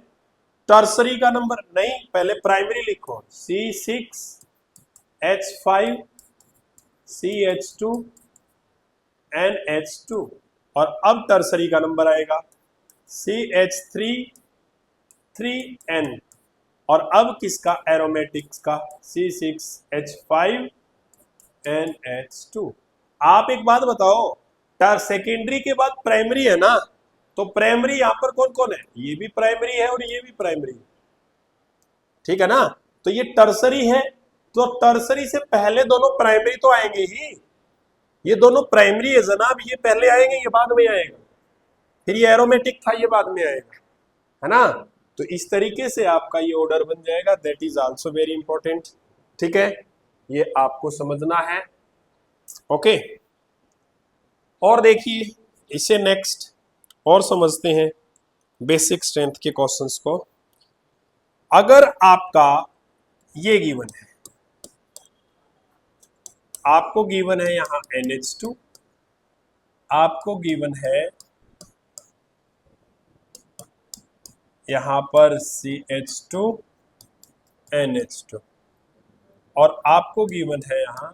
टर्सरी का नंबर नहीं, पहले प्राइमरी लिखो, C6H5CH2NH2, और अब टर्सरी का नंबर आएगा CH3 और अब किसका, एरोमेटिक्स का C6H5NH2। आप एक बात बताओ, सेकेंडरी के बाद प्राइमरी है ना, तो प्राइमरी यहां पर कौन कौन है, ये भी प्राइमरी है और ये भी प्राइमरी है, ठीक है ना। तो ये टर्सरी है, तो टर्सरी से पहले दोनों प्राइमरी तो आएंगे ही, ये दोनों प्राइमरी है जनाब, ये पहले आएंगे ये बाद में आएगा, फिर ये एरोमेटिक था ये बाद में आएगा, है ना। तो इस तरीके से आपका ये ऑर्डर बन जाएगा, that is also very important. ठीक है, ये आपको समझना है। ओके, और देखिए इसे नेक्स्ट और समझते हैं बेसिक स्ट्रेंथ के क्वेश्चंस को। अगर आपका ये गिवन है, आपको गिवन है यहां NH2, आपको गिवन है यहां पर CH2NH2, और आपको गिवन है यहां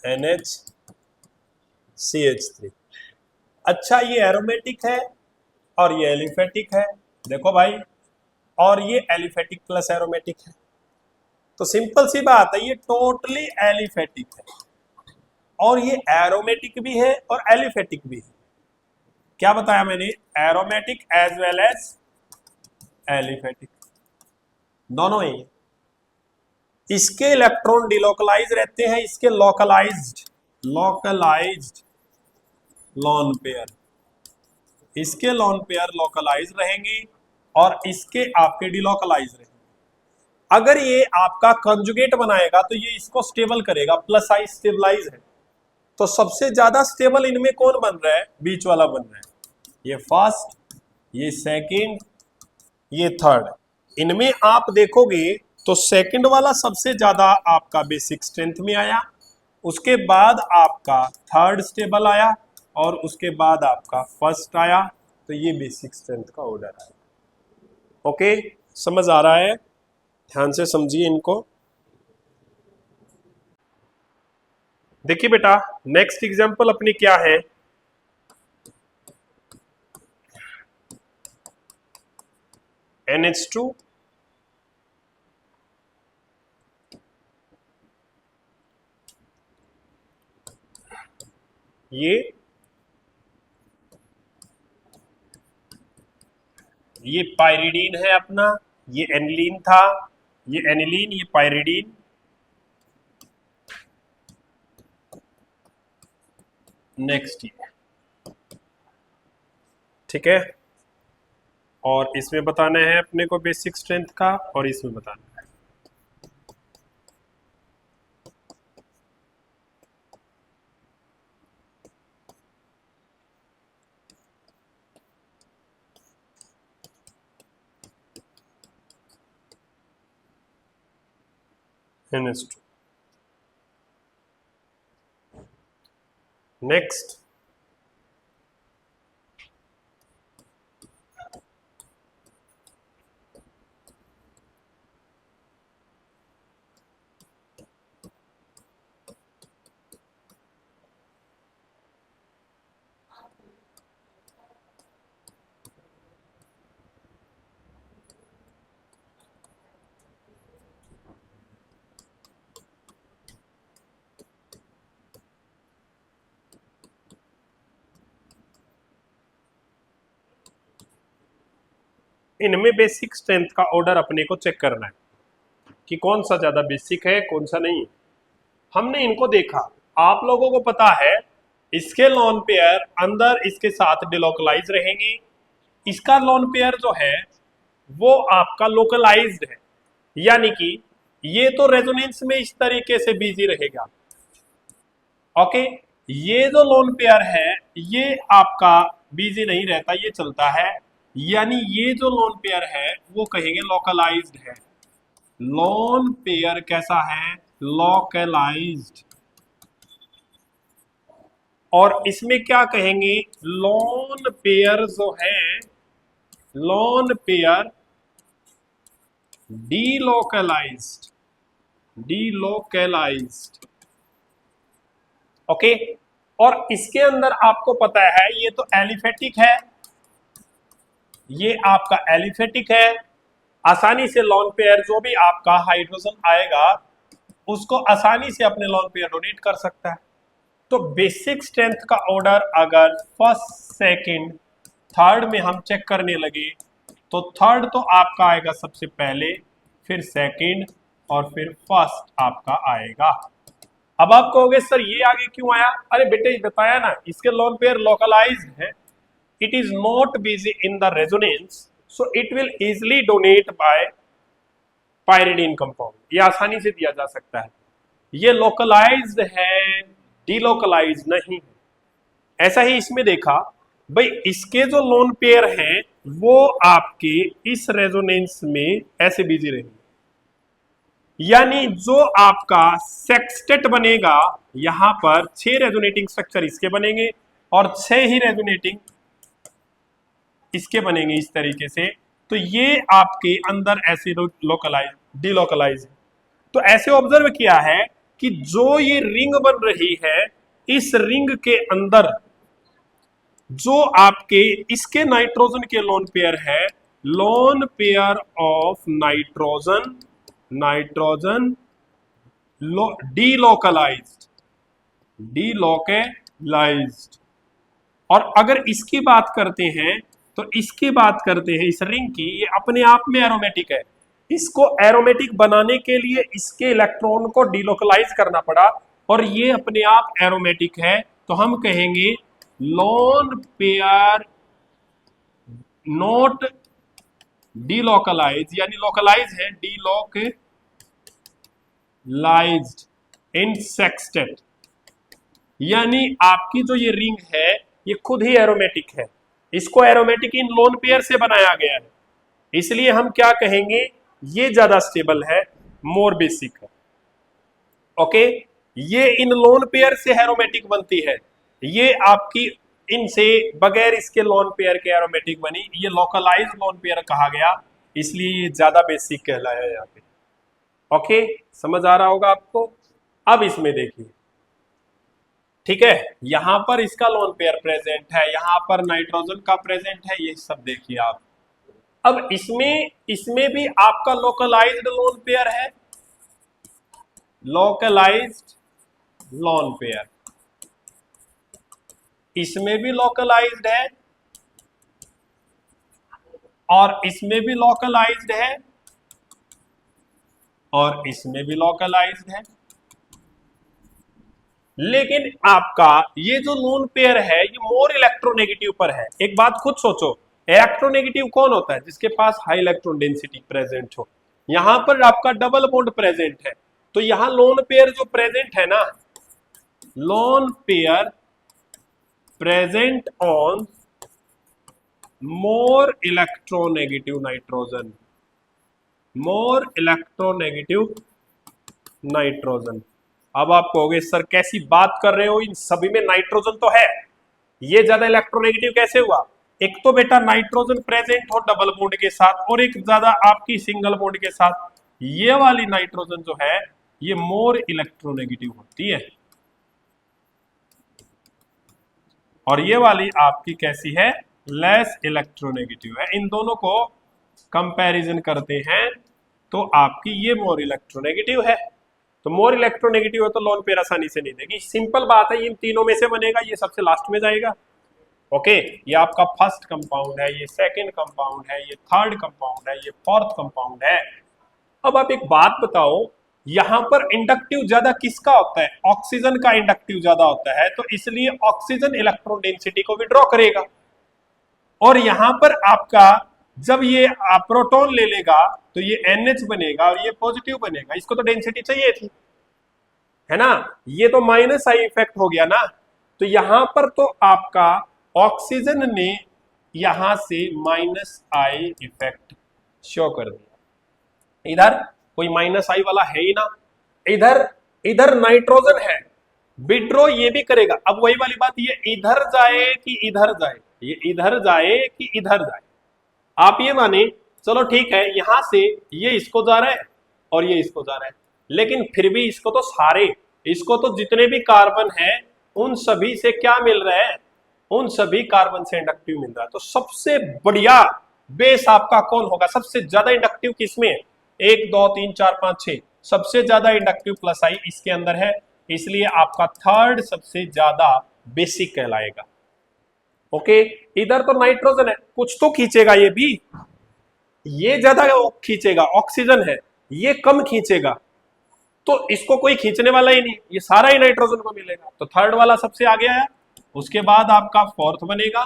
NHCH3। अच्छा, ये एरोमेटिक है और ये एलिफेटिक है, देखो भाई, और ये एलिफेटिक प्लस एरोमेटिक है, तो सिंपल सी बात है, ये टोटली एलिफेटिक है और ये एरोमेटिक भी है और एलिफेटिक भी है। क्या बताया मैंने, aromatic as well as aliphatic, दोनों ही। इसके इलेक्ट्रॉन डिलोकलाइज रहते हैं, इसके लोकलाइज्ड लोन पेयर, इसके लोन पेयर लोकलाइज रहेंगे और इसके आपके डिलोकलाइज रहेंगे। अगर ये आपका कंजुगेट बनाएगा तो ये इसको स्टेबल करेगा, प्लस आई स्टेबलाइज है, तो सबसे ज्यादा स्टेबल इनमें कौन बन रहा है, बीच वाला बन रहा है, ये फर्स्ट, ये सेकंड, ये थर्ड। इनमें आप देखोगे तो सेकंड वाला सबसे ज्यादा आपका बेसिक स्ट्रेंथ में आया, उसके बाद आपका थर्ड स्टेबल आया, और उसके बाद आपका फर्स्ट आया, तो ये बेसिक स्ट्रेंथ का ऑर्डर है। ओके, समझ आ रहा है, ध्यान से समझिए इनको। देखिए बेटा, नेक्स्ट एग्जांपल अपनी क्या है, NH2 ये पायरिडीन है अपना, ये एनिलीन था, ये एनिलीन, ये पायरिडीन, नेक्स्ट ये, ठीक है। और इसमें बताना है अपने को बेसिक स्ट्रेंथ का, और इसमें बताना है। NS2 नेक्स्ट, इनमें बेसिक स्ट्रेंथ का ऑर्डर अपने को चेक करना है कि कौन सा ज्यादा बेसिक है कौन सा नहीं। हमने इनको देखा, आप लोगों को पता है इसके लोन पेयर अंदर इसके साथ डिलोकलाइज रहेंगे, इसका लोन पेयर जो है वो आपका लोकलाइज्ड है, यानी कि ये तो रेजोनेंस में इस तरीके से बिजी रहेगा। ओके, ये जो लोन पेयर है ये आपका बिजी नहीं रहता, ये चलता है, यानी ये जो लोन पेयर है वो कहेंगे लोकलाइज्ड है। लोन पेयर कैसा है? लोकलाइज्ड। और इसमें क्या कहेंगे? लोन पेयर जो है, lone pair delocalised, delocalised. Okay, और इसके अंदर आपको पता है ये तो एलिफेटिक है, ये आपका एलिफेटिक है, आसानी से लोन पेयर जो भी आपका हाइड्रोजन आएगा उसको आसानी से अपने लोन पेयर डोनेट कर सकता है। तो बेसिक स्ट्रेंथ का ऑर्डर अगर फर्स्ट सेकंड थर्ड में हम चेक करने लगे तो थर्ड तो आपका आएगा सबसे पहले, फिर सेकंड और फिर फर्स्ट आपका आएगा। अब आप कहोगे सर ये आगे क्यों आया? अरे बेटे बताया ना, इसके लोन पेयर लोकलाइज्ड है, it is not busy in the resonance, so it will easily donate by pyridine compound, ये आसानी से दिया जा सकता है। ये लोकलाइज्ड है, डिलोकलाइज्ड नहीं है। ऐसा ही इसमें देखा भाई, इसके जो लोन पेयर हैं वो आपके इस रेजोनेंस में ऐसे बिजी रहेंगे, यानी जो आपका सेक्सटेट बनेगा यहां पर 6 रेजोनेटिंग स्ट्रक्चर इसके बनेंगे और 6 ही रेजोनेटिंग इसके बनेंगे इस तरीके से। तो ये आपके अंदर ऐसे लोकलाइज डिलोकलाइज। तो ऐसे ऑब्जर्व किया है कि जो ये रिंग बन रही है, इस रिंग के अंदर जो आपके इसके नाइट्रोजन के लोन पेयर है, lone pair of nitrogen, nitrogen delocalised, delocalised. और अगर इसकी बात करते हैं तो इसकी बात करते हैं इस रिंग की, ये अपने आप में एरोमेटिक है, इसको एरोमेटिक बनाने के लिए इसके इलेक्ट्रॉन को डिलोकलाइज करना पड़ा और ये अपने आप एरोमेटिक है। तो हम कहेंगे लोन पेयर नॉट डिलोकलाइज, यानी लोकलाइज है, डिलोकलाइज्ड इन सेक्सटेट, यानी आपकी जो ये रिंग है ये खुद ही एरोमेटिक है, इसको एरोमेटिक इन लोन पेयर से बनाया गया है, इसलिए हम क्या कहेंगे? ये ज्यादा स्टेबल है, मोर बेसिक है। ओके, ये इन लोन पेयर से एरोमेटिक बनती है, ये आपकी इनसे बगैर इसके लोन पेयर के एरोमेटिक बनी, ये लोकलाइज लोन पेयर कहा गया, इसलिए ये ज्यादा बेसिक कहलाया यहाँ पे। ओके, समझ आ रहा होगा आपको? अब इसमें देखिए, ठीक है, यहां पर इसका लोन पेयर प्रेजेंट है, यहां पर नाइट्रोजन का प्रेजेंट है, ये सब देखिए आप। अब इसमें भी आपका लोकलाइज्ड लोन पेयर है, लोकलाइज्ड लोन पेयर, इसमें भी लोकलाइज्ड है और इसमें भी लोकलाइज्ड है और इसमें भी लोकलाइज्ड है। लेकिन आपका ये जो लोन पेयर है ये मोर इलेक्ट्रोनेगेटिव पर है। एक बात खुद सोचो, इलेक्ट्रोनेगेटिव कौन होता है? जिसके पास हाई इलेक्ट्रॉन डेंसिटी प्रेजेंट हो। यहां पर आपका डबल बॉन्ड प्रेजेंट है, तो यहां लोन पेयर जो प्रेजेंट है ना, lone pair present on more electronegative nitrogen, more electronegative nitrogen. अब आप कहोगे सर कैसी बात कर रहे हो, इन सभी में नाइट्रोजन तो है, ये ज्यादा इलेक्ट्रोनेगेटिव कैसे हुआ? एक तो बेटा नाइट्रोजन प्रेजेंट हो डबल बॉन्ड के साथ, और एक ज्यादा आपकी सिंगल बॉन्ड के साथ। ये वाली नाइट्रोजन जो है ये मोर इलेक्ट्रोनेगेटिव होती है, और ये वाली आपकी कैसी है? लेस इलेक्ट्रोनेगेटिव है। इन दोनों को कंपैरिजन करते हैं तो आपकी ये मोर इलेक्ट्रोनेगेटिव है। तो मोर इलेक्ट्रोनेगेटिव है तो लोन पेयर आसानी से नहीं देगी, सिंपल बात है। इन तीनों में से बनेगा, ये सबसे लास्ट में जाएगा। ओके, ये आपका फर्स्ट कंपाउंड है, ये सेकंड कंपाउंड है, ये थर्ड कंपाउंड है, ये फोर्थ कंपाउंड है। अब आप एक बात बताओ, यहां पर इंडक्टिव ज्यादा किसका होता है? ऑक्सीजन का इंडक्टिव ज्यादा होता है, तो इसलिए ऑक्सीजन इलेक्ट्रॉन डेंसिटी को विड्रॉ करेगा। और यहां पर आपका जब ये प्रोटॉन ले लेगा तो ये NH बनेगा और ये पॉजिटिव बनेगा, इसको तो डेंसिटी चाहिए थी, है ना? ये तो माइनस आई इफेक्ट हो गया ना। तो यहां पर तो आपका ऑक्सीजन ने यहां से माइनस आई इफेक्ट शो कर दिया। इधर कोई माइनस आई वाला है ही ना, इधर नाइट्रोजन है, विड्रॉ ये भी करेगा। अब वही वाली बात, ये इधर जाए कि इधर जाए, ये इधर जाए कि इधर जाए, आप ये माने चलो ठीक है, यहां से ये इसको जा रहा है और ये इसको जा रहा है, लेकिन फिर भी इसको तो इसको तो जितने भी कार्बन है उन सभी से क्या मिल रहा है? उन सभी कार्बन से इंडक्टिव मिल रहा है। तो सबसे बढ़िया बेस आपका कौन होगा? सबसे ज्यादा इंडक्टिव किसमें? 1 2 3 4 5 6, सबसे ज्यादा इंडक्टिव प्लस आई इसके अंदर है, इसलिए आपका थर्ड सबसे ज्यादा बेसिक कहलाएगा। ओके, इधर तो नाइट्रोजन है, कुछ तो खींचेगा ये भी, ये ज्यादा खींचेगा, ऑक्सीजन है, ये कम खींचेगा, तो इसको कोई खींचने वाला ही नहीं, ये सारा ही नाइट्रोजन को मिलेगा। तो थर्ड वाला सबसे आगे आया, उसके बाद आपका फोर्थ बनेगा,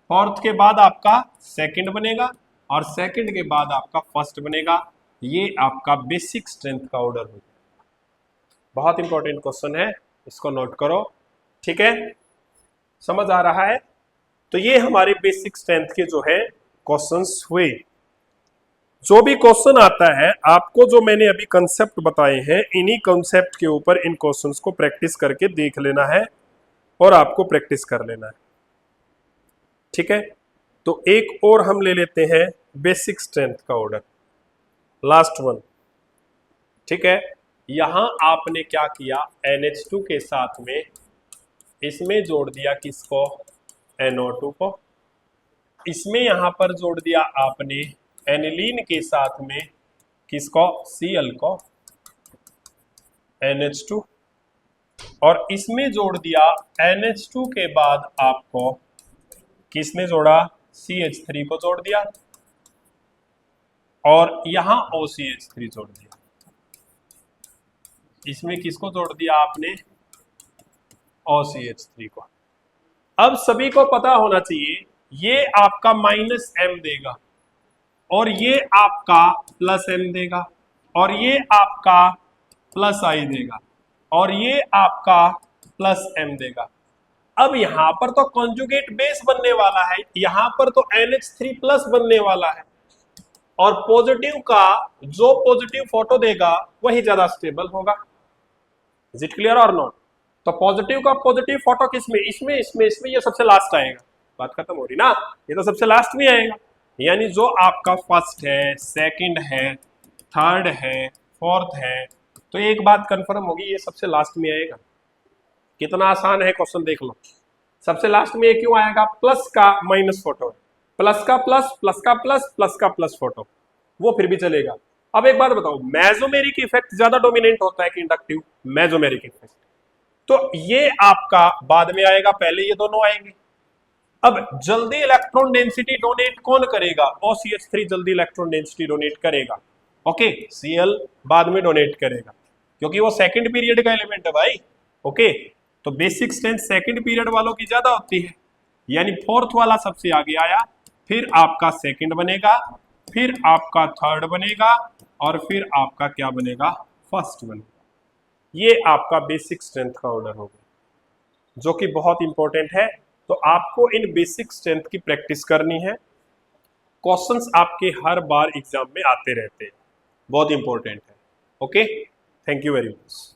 फोर्थ के बाद आपका सेकंड बनेगा, और सेकंड के बाद आपका फर्स्ट बनेगा। ये आपका बेसिक स्ट्रेंथ का ऑर्डर होगा। बहुत इंपॉर्टेंट क्वेश्चन है, इसको नोट करो, ठीक है? समझ आ रहा है? तो ये हमारे बेसिक स्ट्रेंथ के जो है क्वेश्चंस हुए। जो भी क्वेश्चन आता है आपको, जो मैंने अभी कंसेप्ट बताए हैं, इन्हीं कंसेप्ट के ऊपर इन क्वेश्चंस को प्रैक्टिस करके देख लेना है और आपको प्रैक्टिस कर लेना है, ठीक है? तो एक और हम ले लेते हैं बेसिक स्ट्रेंथ का ऑर्डर, लास्ट वन, ठीक है? यहां आपने क्या किया, NH2 के साथ में इसमें जोड़ दिया किसको? NO2 को। इसमें यहां पर जोड़ दिया आपने एनिलीन के साथ में किसको? Cl को, NH2। और इसमें जोड़ दिया NH2 के बाद आपको किसने जोड़ा? CH3 को जोड़ दिया, और यहां OCH3 जोड़ दिया। इसमें किसको जोड़ दिया आपने? OCH3 को। अब सभी को पता होना चाहिए, ये आपका -M देगा और ये आपका +M देगा, और ये आपका +I देगा, और ये आपका +M देगा। अब यहां पर तो कॉन्जुगेट बेस बनने वाला है, यहां पर तो NH3+ बनने वाला है, और पॉजिटिव का जो पॉजिटिव फोटो देगा वही ज्यादा स्टेबल होगा। इज इट क्लियर और नॉट? तो पॉजिटिव का पॉजिटिव फोटो किसमें? इसमें ये सबसे लास्ट आएगा। बात खत्म हो रही ना, ये तो सबसे लास्ट में आएगा। यानी जो आपका फर्स्ट है, सेकंड है, थर्ड है, फोर्थ है, तो एक बात कंफर्म होगी, ये सबसे लास्ट में आएगा। कितना आसान है क्वेश्चन देख लो। सबसे लास्ट में ये क्यों आएगा? प्लस का माइनस फोटो, प्लस का प्लस, प्लस का प्लस, प्लस का प्लस फोटो, वो फिर भी चलेगा। अब एक बात बताओ, मेसोमेरिक इफेक्ट ज्यादा डोमिनेंट होता है कि इंडक्टिव? मेसोमेरिक इफेक्ट, तो ये आपका बाद में आएगा, पहले ये दोनों आएंगे। अब जल्दी इलेक्ट्रॉन डेंसिटी डोनेट कौन करेगा? OCH3 जल्दी इलेक्ट्रॉन डेंसिटी डोनेट करेगा। ओके, Cl बाद में डोनेट करेगा, क्योंकि वो सेकंड पीरियड का एलिमेंट है भाई। ओके, तो बेसिक स्ट्रेंथ सेकंड पीरियड वालों की ज्यादा होती है, यानी फोर्थ वाला सबसे आगे आया, फिर आपका सेकंड बनेगा, फिर आपका थर्ड बनेगा, और फिर आपका क्या बनेगा, फर्स्ट बनेगा। ये आपका बेसिक स्ट्रेंथ का ऑर्डर होगा, जो कि बहुत इंपॉर्टेंट है। तो आपको इन बेसिक स्ट्रेंथ की प्रैक्टिस करनी है। क्वेश्चंस आपके हर बार एग्जाम में आते रहते हैं, बहुत इंपॉर्टेंट है। Okay, thank you very much.